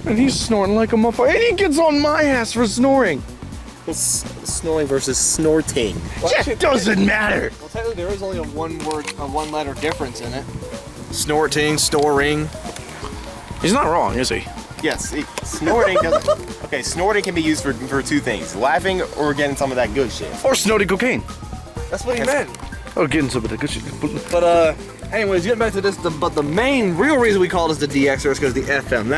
A: And he's snoring like a motherfucker. And he gets on my ass for snoring.
B: Snoring versus snorting.
A: It doesn't matter.
C: Well, technically, there is only a one-letter difference in it. Snorting, storing.
A: He's not wrong, is he?
B: Yes, snorting doesn't. Okay, snorting can be used for two things: laughing or getting some of that good shit.
A: Or snorting cocaine.
C: That's what he meant.
A: Or getting some of the good shit.
C: But anyways, getting back to this, but the main real reason we call it the DXer is because the FM.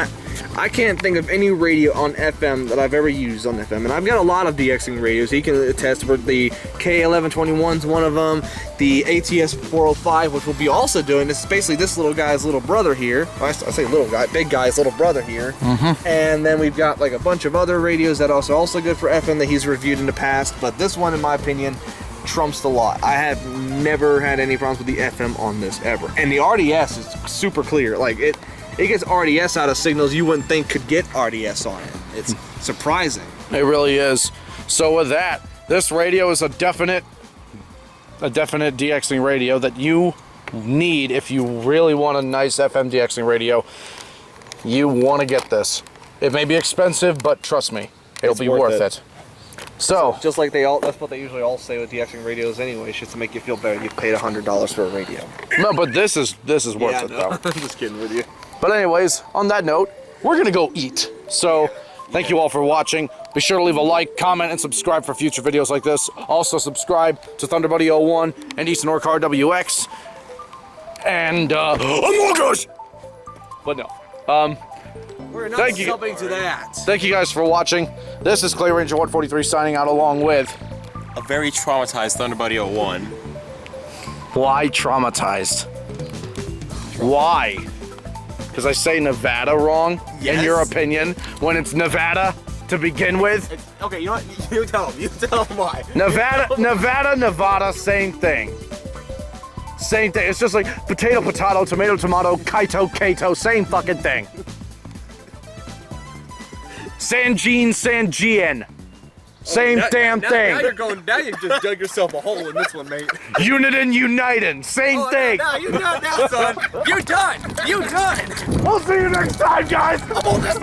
C: I can't think of any radio on FM that I've ever used on FM, and I've got a lot of DXing radios. He can attest for the K1121's one of them, the ATS-909X, which we'll be also doing. This is basically this little guy's little brother here. I say little guy, big guy's little brother here. And then we've got like a bunch of other radios that are also good for FM that he's reviewed in the past, but this one, in my opinion, trumps the lot. I have never had any problems with the FM on this ever. And the RDS is super clear. Like it gets RDS out of signals you wouldn't think could get RDS on it. It's surprising.
A: It really is. So with that, this radio is a definite DXing radio that you need if you really want a nice FM DXing radio. You want to get this. It may be expensive, but trust me, it'll be worth it. So
C: just like that's what they usually all say with DXing radios anyway, just to make you feel better. You paid $100 for a radio.
A: No, but this is worth it though.
C: I'm just kidding with you.
A: But anyways, on that note, we're gonna go eat. So thank you all for watching. Be sure to leave a like, comment, and subscribe for future videos like this. Also subscribe to ThunderBuddy01 and Eastern Orcar WX. And oh my gosh! But no.
C: We're not subbing to that.
A: Thank you guys for watching. This is Clay Ranger 143 signing out along with
B: a very traumatized ThunderBuddy01.
A: Why traumatized? Why? Because I say Nevada wrong, in your opinion, when it's Nevada to begin with?
B: Okay, you know what? You tell him. You tell him why.
A: Nevada, same thing. Same thing. It's just like potato, tomato, kaito, same fucking thing. Sangean. Same damn thing.
C: Now you just dug yourself a hole in this one, mate.
A: Uniden United, same thing.
C: No, you're done now, son. You're done. You're done.
A: We'll see you next time, guys.
C: I'm on this.